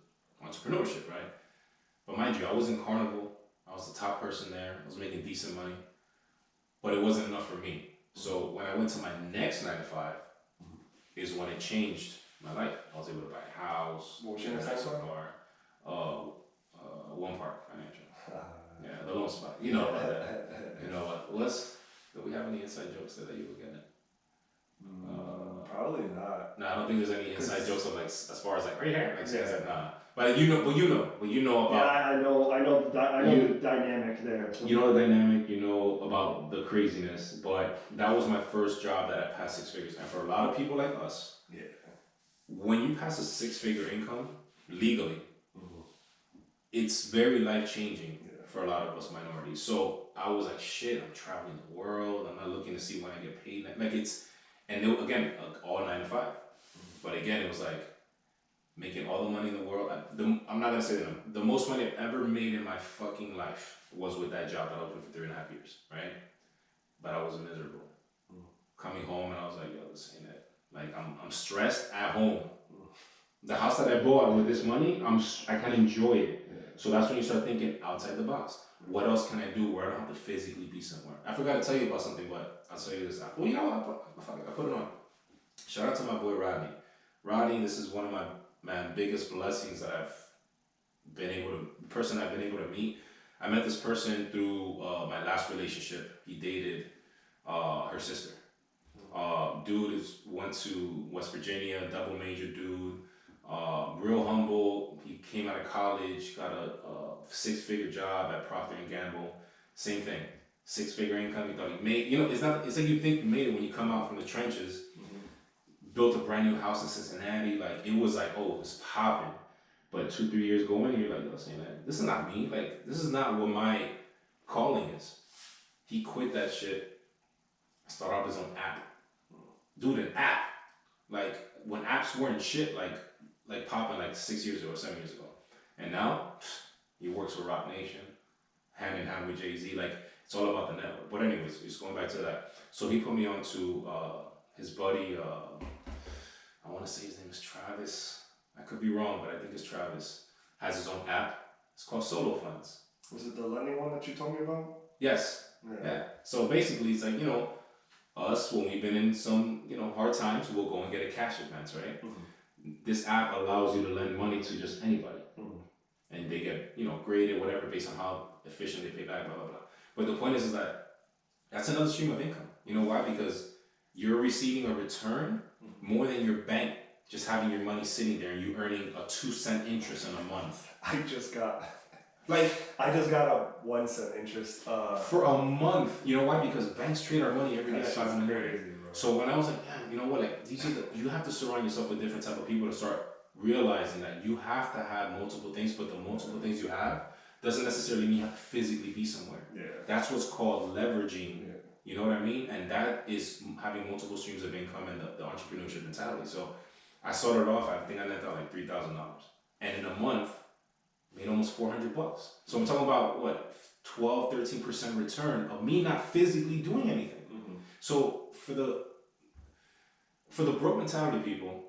entrepreneurship, right? But mind you, I was in Carnival. I was the top person there. I was making decent money, but it wasn't enough for me. So when I went to my next 9 to 5, is when it changed my life. I was able to buy a house, get a nice car, One Park Financial. Yeah, the loan spot. You know about that. You know what? Do we have any inside jokes that you were getting? Probably not. No, I don't think there's any inside jokes of like as far as like right here. Like saying nah. But you know about. Yeah, I know the dynamic there. You know the dynamic. You know about the craziness. But that was my first job that I passed 6 figures. And for a lot of people like us, when you pass a 6-figure income legally, it's very life changing for a lot of us minorities. So I was like, shit, I'm traveling the world. I'm not looking to see when I get paid. Like it's, and it, again, all 9 to 5. But again, it was like making all the money in the world. I'm not gonna say that the most money I've ever made in my fucking life was with that job that I was doing for 3.5 years, right? But I was miserable. Coming home and I was like, yo, this ain't it. Like I'm stressed at home. The house that I bought with this money, I can enjoy it. So that's when you start thinking outside the box. What else can I do where I don't have to physically be somewhere? I forgot to tell you about something, but I'll tell you this after. Well, you know what? I put it on. Shout out to my boy Rodney. Rodney, this is one of my biggest blessings that the person I've been able to meet. I met this person through my last relationship. He dated her sister. Dude went to West Virginia, double major dude. Real humble. He came out of college, got a 6-figure job at Procter & Gamble. Same thing, 6-figure income. He thought he made. You know, it's like you think you made it when you come out from the trenches. Built a brand new house in Cincinnati. Like it was like, oh, it's popping. But 2-3 years going, you're like, yo, saying that this is not me. Like this is not what my calling is. He quit that shit. Started out his own app. Dude, an app. Like when apps weren't shit, like popping like 6 years ago or 7 years ago. And now he works for Rock Nation, hand in hand with Jay-Z. Like it's all about the network. But anyways, just going back to that. So he put me on to his buddy, I want to say his name is Travis. I could be wrong, but I think it's Travis. Has his own app. It's called Solo Funds. Was it the lending one that you told me about? Yes. Yeah. So basically it's like, you know, us, when we've been in some, you know, hard times, we'll go and get a cash advance, right? This app allows you to lend money to just anybody. And they get, you know, graded, whatever, based on how efficient they pay back, blah, blah, blah. But the point is that that's another stream of income. You know why? Because you're receiving a return more than your bank just having your money sitting there and you earning a 2-cent interest in a month. I just got a 1 cent interest. For a month. You know why? Because banks trade our money every day. That's crazy, bro. So when I was like, damn, you know what? Like, you have to surround yourself with different type of people to start realizing that you have to have multiple things, but the multiple things you have doesn't necessarily mean you have to physically be somewhere. Yeah. That's what's called leveraging. Yeah. You know what I mean? And that is having multiple streams of income and the entrepreneurship mentality. So I started off, I think I net out like $3,000. And in a month, made almost $400. So I'm talking about what, 12-13% return of me not physically doing anything. Mm-hmm. So for the broke mentality people,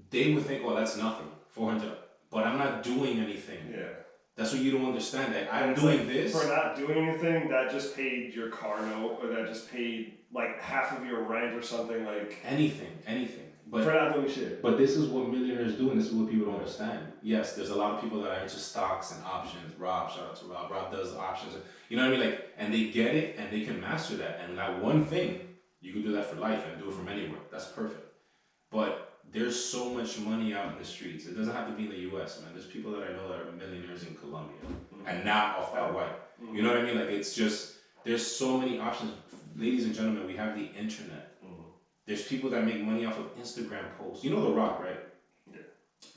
they would think, oh, that's nothing, 400. But I'm not doing anything. Yeah. That's what you don't understand. That I'm it's doing like, this. For not doing anything, that just paid your car note, or that just paid like half of your rent or something. Like anything. But for not doing shit. But this is what millionaires do, and this is what people don't understand. Yes, there's a lot of people that are into stocks and options. Rob, shout out to Rob. Rob does options. You know what I mean? Like, and they get it, and they can master that. And that one thing, you can do that for life and do it from anywhere. That's perfect. But there's so much money out in the streets. It doesn't have to be in the U.S., man. There's people that I know that are millionaires in Colombia, and not off that white. You know what I mean? Like, it's just, there's so many options. Ladies and gentlemen, we have the internet. There's people that make money off of Instagram posts. You know The Rock, right? Yeah.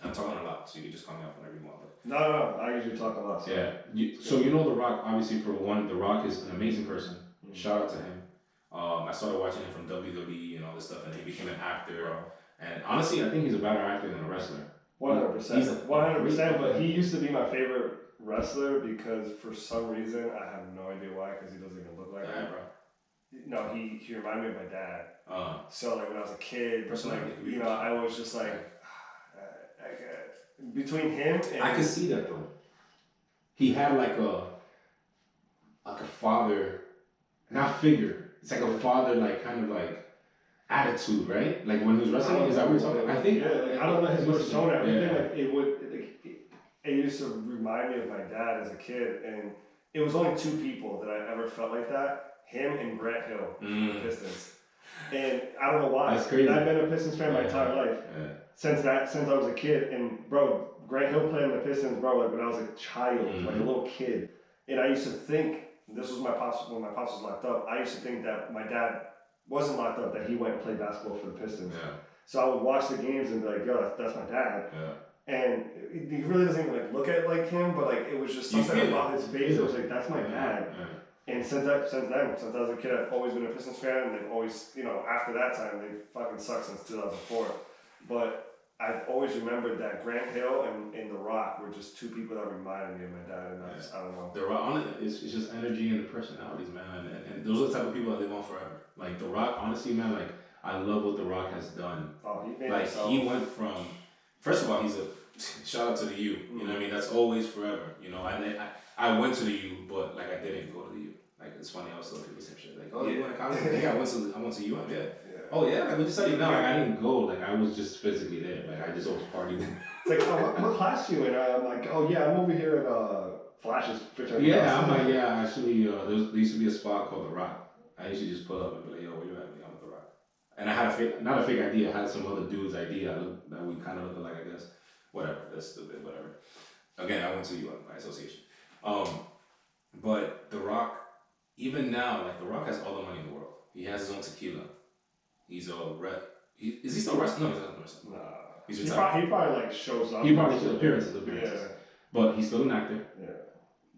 I'm talking a lot, so you can just call me out whenever you want. But No, I usually talk a lot. So. Yeah. So you know The Rock, obviously, for one, The Rock is an amazing person. Shout out to him. I started watching him from WWE and all this stuff, and he became an actor. And honestly, I think he's a better actor than a wrestler. 100%. 100%. But he used to be my favorite wrestler because for some reason, I have no idea why, because he doesn't even look like him. Bro. No, he reminded me of my dad. So like when I was a kid, I was just like, between him and I could see that though. He had like a father, not figure. It's like a father, like kind of like attitude, right? Like when he was wrestling, is that what you're talking about? I think. Yeah, like I don't know his persona. Everything yeah. Like it used to remind me of my dad as a kid, and it was only two people that I ever felt like that. Him and Grant Hill, the Pistons. And I don't know why. That's crazy. I've been a Pistons fan my entire life. Yeah. Since I was a kid. And bro, Grant Hill played in the Pistons, bro, like when I was a child, like a little kid. And I used to think, this was my pops, when my pops was locked up, I used to think that my dad wasn't locked up, that he went and played basketball for the Pistons. Yeah. So I would watch the games and be like, yo, that's my dad. Yeah. And he really doesn't even like look at like him, but like it was just something about his face. It was like, that's my dad. Yeah. And since I was a kid, I've always been a Pistons fan, and they've always, after that time, they fucking sucked since 2004. But I've always remembered that Grant Hill and The Rock were just two people that reminded me of my dad, and I don't know. The Rock, it's just energy and the personalities, man, and those are the type of people that live on forever. Like The Rock, honestly, man, like I love what The Rock has done. Oh, he made like himself. He went from, first of all, he's a shout out to the U. You know what I mean? That's always forever. I went to the U, but like I didn't go to the U. Like it's funny, I was telling people some shit. Like, oh, you went to college? Yeah, I went to UM. Yeah. Oh yeah, like we just studied. No, like I didn't go. Like I was just physically there. Like I just always partied. It's like, oh, what class you in? I'm like, oh yeah, I'm over here at Flash's fraternity. Yeah, I'm like, yeah. Actually, there used to be a spot called The Rock. I used to just pull up and be like, yo, where you at? I'm at The Rock. And I had not a fake idea. I had some other dude's idea that we kind of looked like, I guess. Whatever. That's stupid. Whatever. Again, I went to UM by association. But The Rock. Even now, like The Rock has all the money in the world. He has his own tequila. He's a is he still wrestling? No, he's not wrestling. Nah. He's retired. He probably like shows up. He probably shows appearances. Yeah. But he's still an actor. Yeah.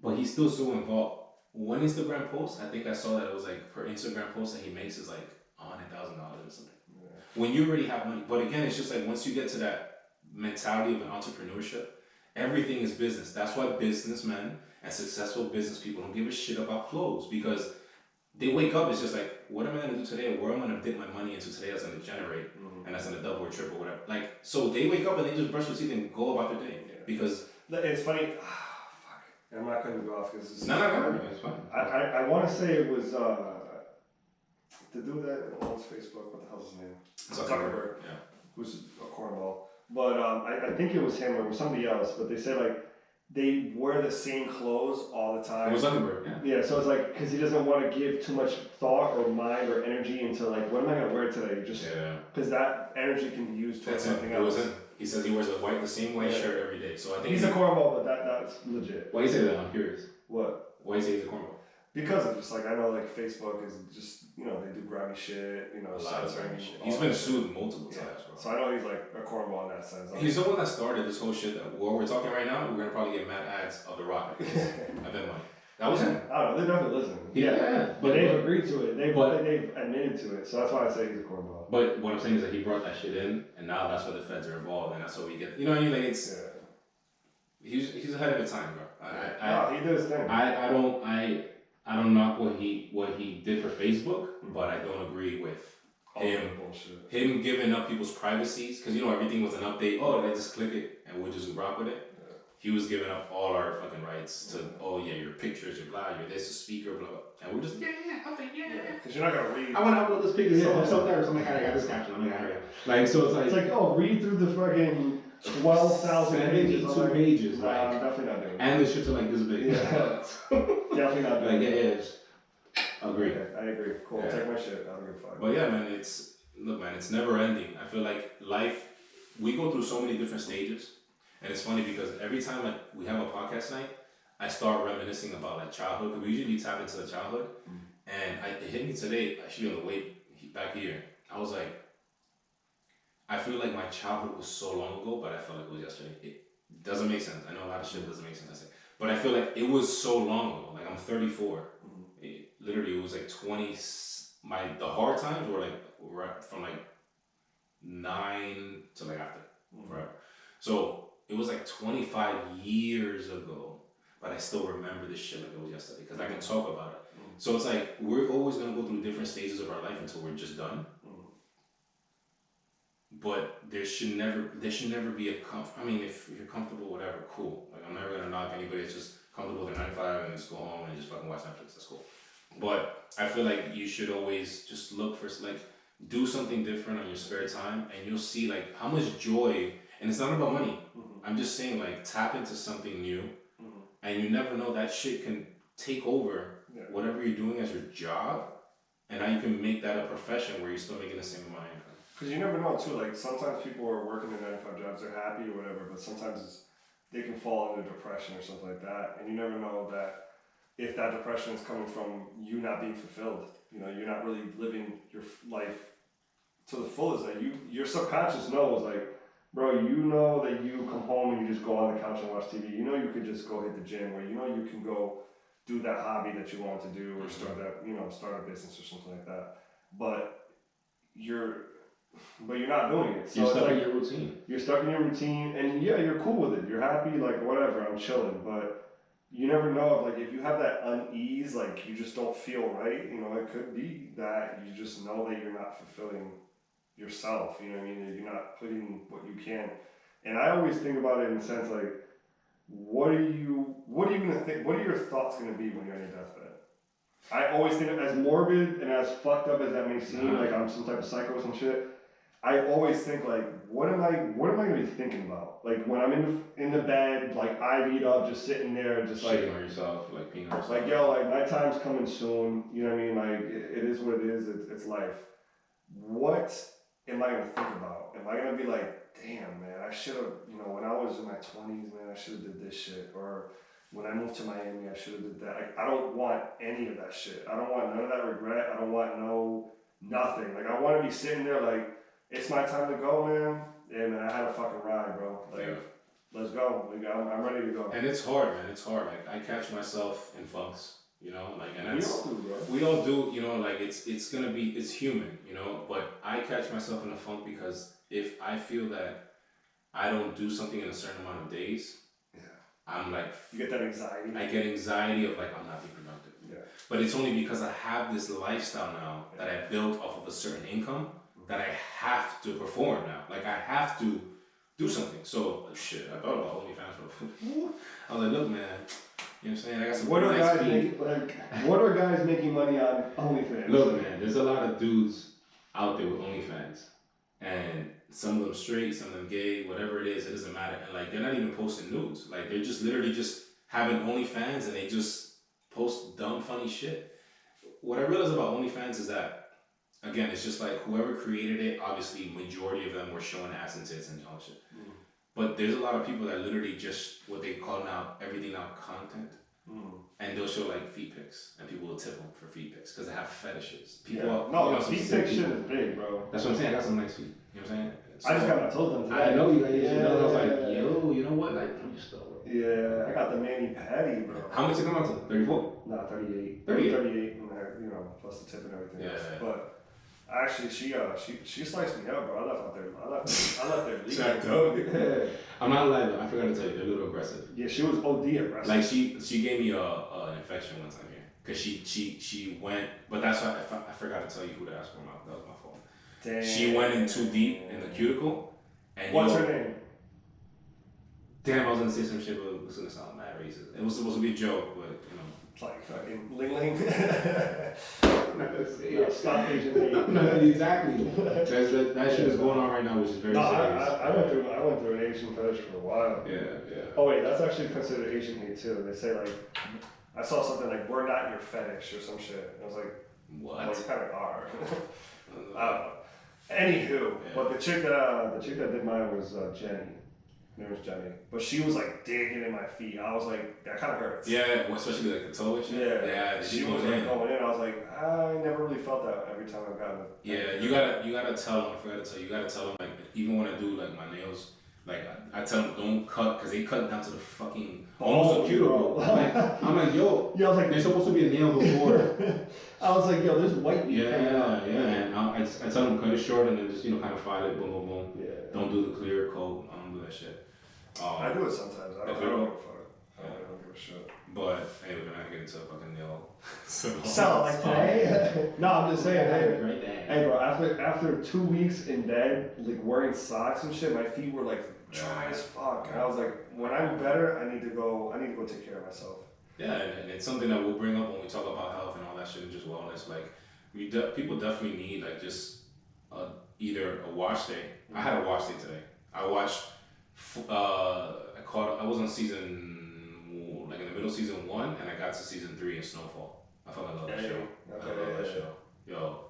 But he's still so involved. One Instagram post, I think I saw that it was like per Instagram post that he makes is like $100,000 or something. Yeah. When you already have money. But again, it's just like once you get to that mentality of an entrepreneurship, everything is business. That's why businessmen and successful business people don't give a shit about clothes, because they wake up, it's just like, what am I going to do today? Where am I going to dip my money into today that's going to generate, and that's going to double or triple, whatever. Like, so they wake up and they just brush their teeth and go about their day. Yeah. Because it's funny. Fuck. I'm not going to go off because it's no, it's fine. I want to say it was the dude that owns Facebook. What the hell's his name? Zuckerberg. Yeah. Who's a cornball. But I think it was him or it was somebody else. But they said like, they wear the same clothes all the time. It was Zuckerberg, yeah. Yeah, so it's like, because he doesn't want to give too much thought or mind or energy into like, what am I going to wear today? Just because that energy can be used towards something else. He says he wears the same white shirt every day. So I think he's a cornball, but that's legit. Why you say that? I'm curious. What? Why you say he's a cornball? Because of just like, I know like Facebook is just, they do grimy shit, a lot of grimy shit. He's been sued multiple times, bro. So I know he's like a cornball in that sense. He's the one that started this whole shit that what we're talking right now. We're gonna probably get mad ads of The Rock. I bet money. That was him. I don't know. They're definitely listening. Yeah. But they've agreed to it. They've admitted to it. So that's why I say he's a cornball. But what I'm saying is that he brought that shit in, and now that's why the feds are involved, and that's what we get. You know what I mean? Like it's. Yeah. He's ahead of the time, bro. He did his thing. I don't knock what he did for Facebook, but I don't agree with him giving up people's privacies, because everything was an update. Oh, they just click it and we'll just rock with it. Yeah. He was giving up all our fucking rights to your pictures, your blah, you're this, a speaker, blah, blah, and we're just update, because you're not gonna read. I want to upload this picture, something like that. I got this caption. Like so, it's like read through the fucking 12,000 pages. 2 pages, like I'm definitely not doing. And the shits are like this big. Yeah. Definitely not doing. Like agree. Okay, I agree. Cool. Yeah. Take my shit. I don't give a fuck. But yeah, man, it's never ending. I feel like life, we go through so many different stages, and it's funny because every time we have a podcast night, I start reminiscing about like childhood. Cause we usually tap into the childhood, and it hit me today. Actually, on the way back here, I was like, I feel like my childhood was so long ago, but I felt like it was yesterday. It doesn't make sense. I know a lot of shit doesn't make sense. I say, but I feel like it was so long ago. Like I'm 34. Literally, it was like 20. The hard times were from like 9 to like after, forever. So it was like 25 years ago, but I still remember this shit like it was yesterday because I can talk about it. So it's like we're always gonna go through different stages of our life until we're just done. But there should never be a I mean, if you're comfortable, whatever, cool. Like I'm never gonna knock anybody that's just comfortable with 9 to 5 and just go home and just fucking watch Netflix. That's cool. But I feel like you should always just look for do something different on your spare time, and you'll see like how much joy. And it's not about money. I'm just saying tap into something new, and you never know, that shit can take over whatever you're doing as your job, and now you can make that a profession where you're still making the same amount of income. Because you never know too. Like sometimes people are working in 9-to-5 jobs, they're happy or whatever, but sometimes they can fall into depression or something like that, and you never know that. If that depression is coming from you not being fulfilled, you're not really living your life to the fullest. That your subconscious knows, bro, that you come home and you just go on the couch and watch TV. You could just go hit the gym, or you can go do that hobby that you want to do, or start a business or something like that. But you're not doing it. So you're stuck in your routine. You're stuck in your routine, and you're cool with it. You're happy, whatever. I'm chilling, but. You never know if you have that unease, you just don't feel right, it could be that you just know that you're not fulfilling yourself, you know what I mean? You're not putting what you can. And I always think about it in the sense what are you gonna think, what are your thoughts gonna be when you're on your deathbed? I always think, as morbid and as fucked up as that may seem, like I'm some type of psycho or some shit, I always think what am I gonna be thinking about? When I'm in the bed, IV'd up, just sitting there, just shitting on yourself, peeing on yourself. Yo, my time's coming soon. You know what I mean? It is what it is. It's life. What am I gonna think about? Am I gonna be damn, man, I should have, when I was in my 20s, man, I should have did this shit, or when I moved to Miami, I should have did that. I don't want any of that shit. I don't want none of that regret. I don't want nothing. I want to be sitting there it's my time to go, man. Yeah, man, I had a fucking ride, bro. Let's go. I'm ready to go. And it's hard, man. It's hard. I catch myself in funks, and that's... We all do, it's bro. it's human, but I catch myself in a funk because if I feel that I don't do something in a certain amount of days, I'm you get that anxiety. I get anxiety of I'm not being productive. Yeah. But it's only because I have this lifestyle now that I built off of a certain income that I have to perform now. I have to do something. So, shit, I thought about OnlyFans I was like, look, man, you know what I'm saying? I got some what are guys making money on OnlyFans? Look, man, there's a lot of dudes out there with OnlyFans. And some of them straight, some of them gay, whatever it is, it doesn't matter. And they're not even posting nudes. They're just literally just having OnlyFans and they just post dumb, funny shit. What I realized about OnlyFans is that, again, it's just whoever created it, obviously majority of them were showing ass and tits and all shit. But there's a lot of people that literally just, what they call now, everything now content. And they'll show feet pics, and people will tip them for feet pics because they have fetishes. People, feet pic shit is big, bro. That's what I'm saying. I got some nice feet. You know what I'm saying? I just got my toes done today. I know you guys. I was like, yo, you know what? you stole it. Yeah, I got the mani patty, bro. How much it come out to? 34? Nah, 38. 38, and you know, plus the tip and everything Yeah, else. yeah. But actually, she sliced me up, bro. I left there leaving. Exactly. I'm not lying though. I forgot to tell you, they're a little aggressive. Yeah, she was OD aggressive. Like she gave me an infection one time here, cause she went, but that's why I forgot to tell you who to ask for. That was my fault. Damn. She went in too deep in the cuticle, and what's her name? Damn, I was gonna say some shit, but it was gonna sound mad racist. It was supposed to be a joke, but you know. It's like fucking Ling Ling. I'm not gonna say it. Stop Asian hate. I'm not exactly. That shit is going on right now, which is very serious. I went through an Asian fetish for a while. Yeah. Oh wait, that's actually considered Asian hate too. They say like, I saw something like, "We're not your fetish" or some shit. And I was like, What? well, you kind of are. I don't know. Anywho, but the chick that did mine was Jenny. Her name was Jenny, but she was like digging in my feet. I was like, that kind of hurts. Yeah, especially like the toe and shit. Yeah. She was like going in. I was like, I never really felt that every time I've gotten it. Yeah, you gotta tell them. I forgot to tell you. You gotta tell them like even when I do like my nails, like I tell them don't cut because they cut down to the fucking almost a cuticle. Like, I'm like yo, I was like, there's supposed to be a nail before. I was like, yo, there's white meat coming out. Yeah. And I tell them cut it short and then just kind of file it, boom, boom, boom. Yeah. Don't do the clear coat. I don't do that shit. I do it sometimes. I don't give a fuck. I don't give a shit. But anyway, we're not getting into a fucking nail. So like today? No, I'm just saying. Hey, bro. After 2 weeks in bed, like wearing socks and shit, my feet were like dry as fuck. And I was like, when I'm better, I need to go take care of myself. Yeah, and it's something that we'll bring up when we talk about health and all that shit and just wellness. Like, people definitely need like just either a wash day. I had a wash day today. I watched. I was on season like in the middle of season 1, and I got to season 3 in Snowfall. I felt I love that show. I love that show. Yo.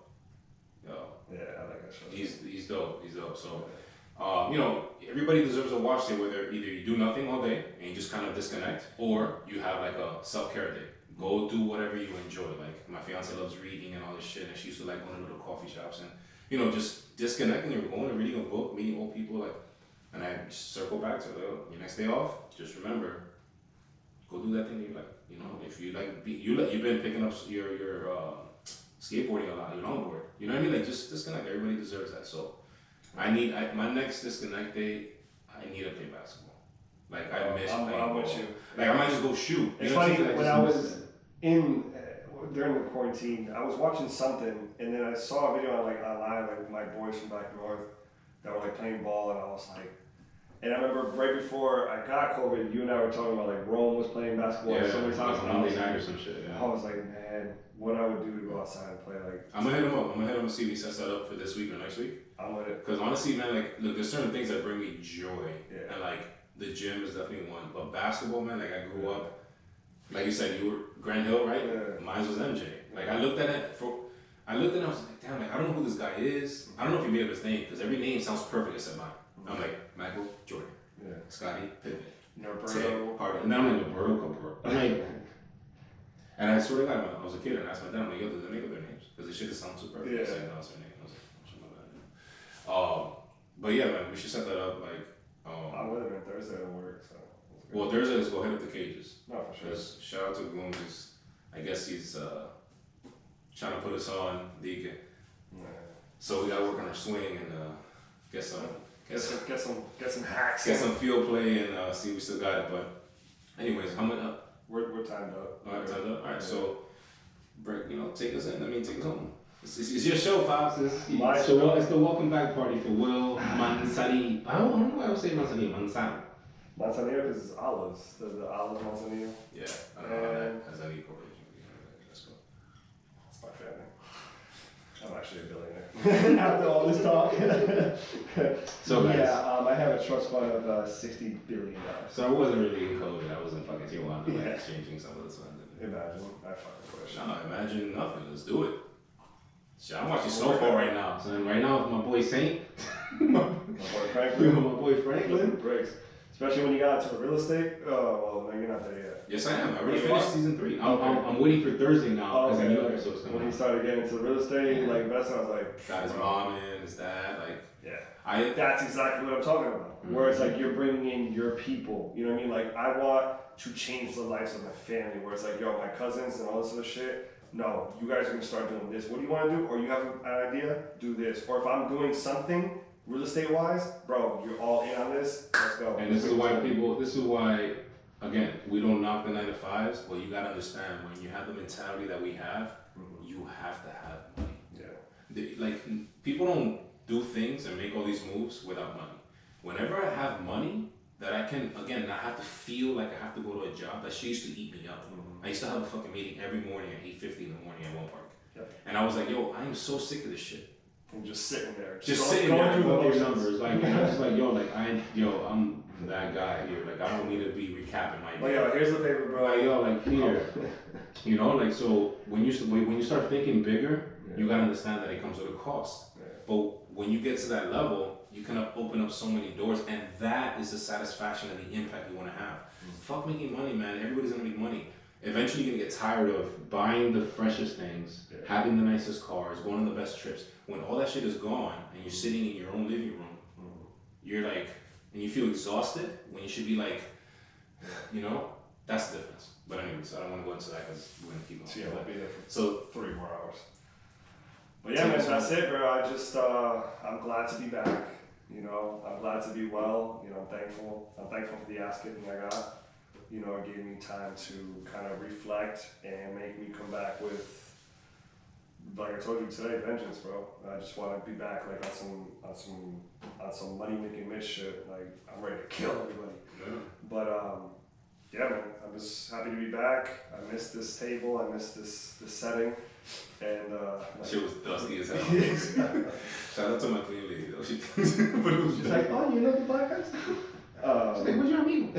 Yeah, I like that show. He's dope. He's dope. So, everybody deserves a watch day, whether either you do nothing all day and you just kind of disconnect, or you have like a self-care day. Go do whatever you enjoy. Like my fiance loves reading and all this shit, and she used to like going to little coffee shops and just disconnecting. You're going and reading a book, meeting old people, like. And I circle back to your next day off. Just remember, go do that thing you like. If you like, you've been picking up your skateboarding a lot, your longboard. You know what I mean? Like just disconnect. Everybody deserves that. So, my next disconnect day. I need to play basketball. Like I miss playing ball. I'm with you. Like I might just go shoot. It's funny when I was during the quarantine, I was watching something, and then I saw a video online, like my boys from back north that were like playing ball, and I was like. And I remember right before I got COVID, you and I were talking about like Rome was playing basketball so many times. Like Monday night or some shit. Yeah. I was like, man, what I would do to go outside and play. Like, I'm gonna hit him up. I'm gonna hit him and see if he sets that up for this week or next week. I'm with it. Because honestly, man, like, look, there's certain things that bring me joy, Yeah. and like the gym is definitely one. But basketball, man, like I grew up, like you said, you were Grand Hill, right? Yeah. Mine was MJ. Like I looked at it, I was like, damn, like I don't know who this guy is. I don't know if he made up his name because every name sounds perfect except mine. I'm like Michael Jordan. Yeah. Scotty Pippen. Norberto. Harden. And then I'm like, Norberto. I'm like, and I swear to God, when I was a kid and I asked my dad, I'm like, yo, did they make up their names? Because the shit just sounds so perfect. Yeah. He said, no, it's their name. I was like, oh, shit, my bad. But yeah, man, we should set that up. Like, I would have been Thursday at work, so. Well, Thursday, let's go hit up the cages. No, for sure. Because shout out to Gooms. I guess he's trying to put us on Deacon. Yeah. So we got to work on our swing and get some hacks. Get some field play and see if we still got it. But anyways, how much up? We're timed up. All right, timed up. All right, so break. Take us in. Take us home. It's your show, Pops. It's the welcome back party for Will Manzanillo. I don't know why I would say Manzanillo. Manzanillo. Manzanillo because it's olives. The olives Manzanillo. Yeah, I don't know how that has any correlation. Let's go. It's my family. I'm actually a billionaire. After all this talk. So guys. Yeah, I have a trust fund of $60 billion. So I wasn't really in COVID. I was in fucking Tijuana, exchanging some of this funds. Imagine. I fucking wish. No, imagine nothing. Let's do it. Shit, I'm watching Snowfall right now. So right now with my boy Saint. My boy Franklin. My boy Franklin. Breaks. Especially when you got into real estate. Oh, well, no, you're not there yet. Yes, I am. I already You finished are? season 3. Okay. I'm waiting for Thursday now because Okay. a new episode's coming When he out. started getting into real estate, like investing, I was like, Got his mom in, his dad, like. yeah. That's exactly what I'm talking about. Where it's like you're bringing in your people. You know what I mean? Like I want to change the lives of my family. Where it's like, yo, my cousins and all this other shit. No, you guys are gonna start doing this. What do you want to do? Or you have an idea? Do this. Or if I'm doing something real estate wise, bro, you're all in on this. Let's go. And this is why, again, we don't knock the 9 to 5s, but you gotta understand when you have the mentality that we have, you have to have money. Yeah. Like people don't do things and make all these moves without money. Whenever I have money that I can, again, not have to feel like I have to go to a job, that shit used to eat me up. I used to have a fucking meeting every morning at 8:50 in the morning at one park. Yep. And I was like, yo, I am so sick of this shit. I'm just sitting there. Just sitting there and going through motions. numbers. Like, I'm just like, I'm that guy here. Like, I don't need to be recapping my Like, yo, here's the paper, bro. Like, yo, like, here. You know, like, so when you start thinking bigger, you gotta understand that it comes with a cost. Yeah. But when you get to that level, you can open up so many doors, and that is the satisfaction and the impact you want to have. Fuck making money, man. Everybody's gonna make money. Eventually, you're gonna get tired of buying the freshest things, having the nicest cars, going on the best trips. When all that shit is gone, and you're sitting in your own living room, you're like, and you feel exhausted when you should be like, you know, that's the difference. But anyways, I don't want to go into that because we're gonna keep on. So yeah, we'll be there for So 3 more hours. But yeah, man, that's it, bro. I just, I'm glad to be back. You know, I'm glad to be well. You know, I'm thankful. I'm thankful for the ass kicking I got. You know, it gave me time to kind of reflect and make me come back with, like I told you today, vengeance, bro. I just want to be back, like on some money making Mitch shit. Like I'm ready to kill everybody. Yeah. But yeah, man, I'm just happy to be back. I missed this table. I missed this setting. And Shit was dusty as hell. Shout out to my clean lady though. But it was she's like, oh, you know the podcast? She's like, what's your amigo?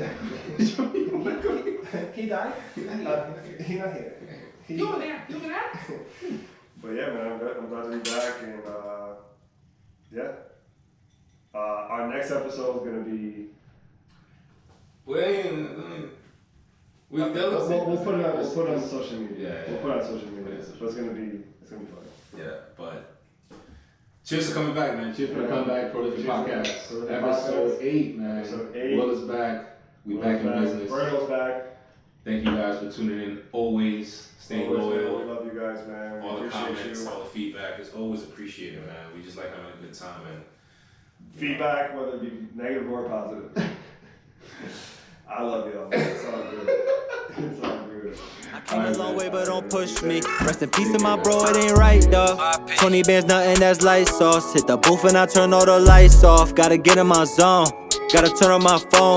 He died? He not here. You over there? You over there? But yeah, man, I'm glad to be back. And yeah. Our next episode is going to be... We'll put it on social media. Yeah. We'll put it on social media. So it's gonna be fun. Yeah, but cheers for coming back, man. Cheers for the comeback, Prolific Podcast. Episode 8, man. Episode 8. Will is back. We back in business. Berto's back. Thank you guys for tuning in. Always staying Always, loyal. man. We love you guys, man. All the comments, you. all the feedback is always appreciated, man. We just like having a good time, and feedback, whether it be negative or positive. I love y'all, man. It's all good. It's all good. I came a long way, but don't push me. Rest in peace to my bro, it ain't right, dawg. 20 bands, nothing that's light sauce. Hit the booth and I turn all the lights off. Gotta get in my zone. Gotta turn on my phone.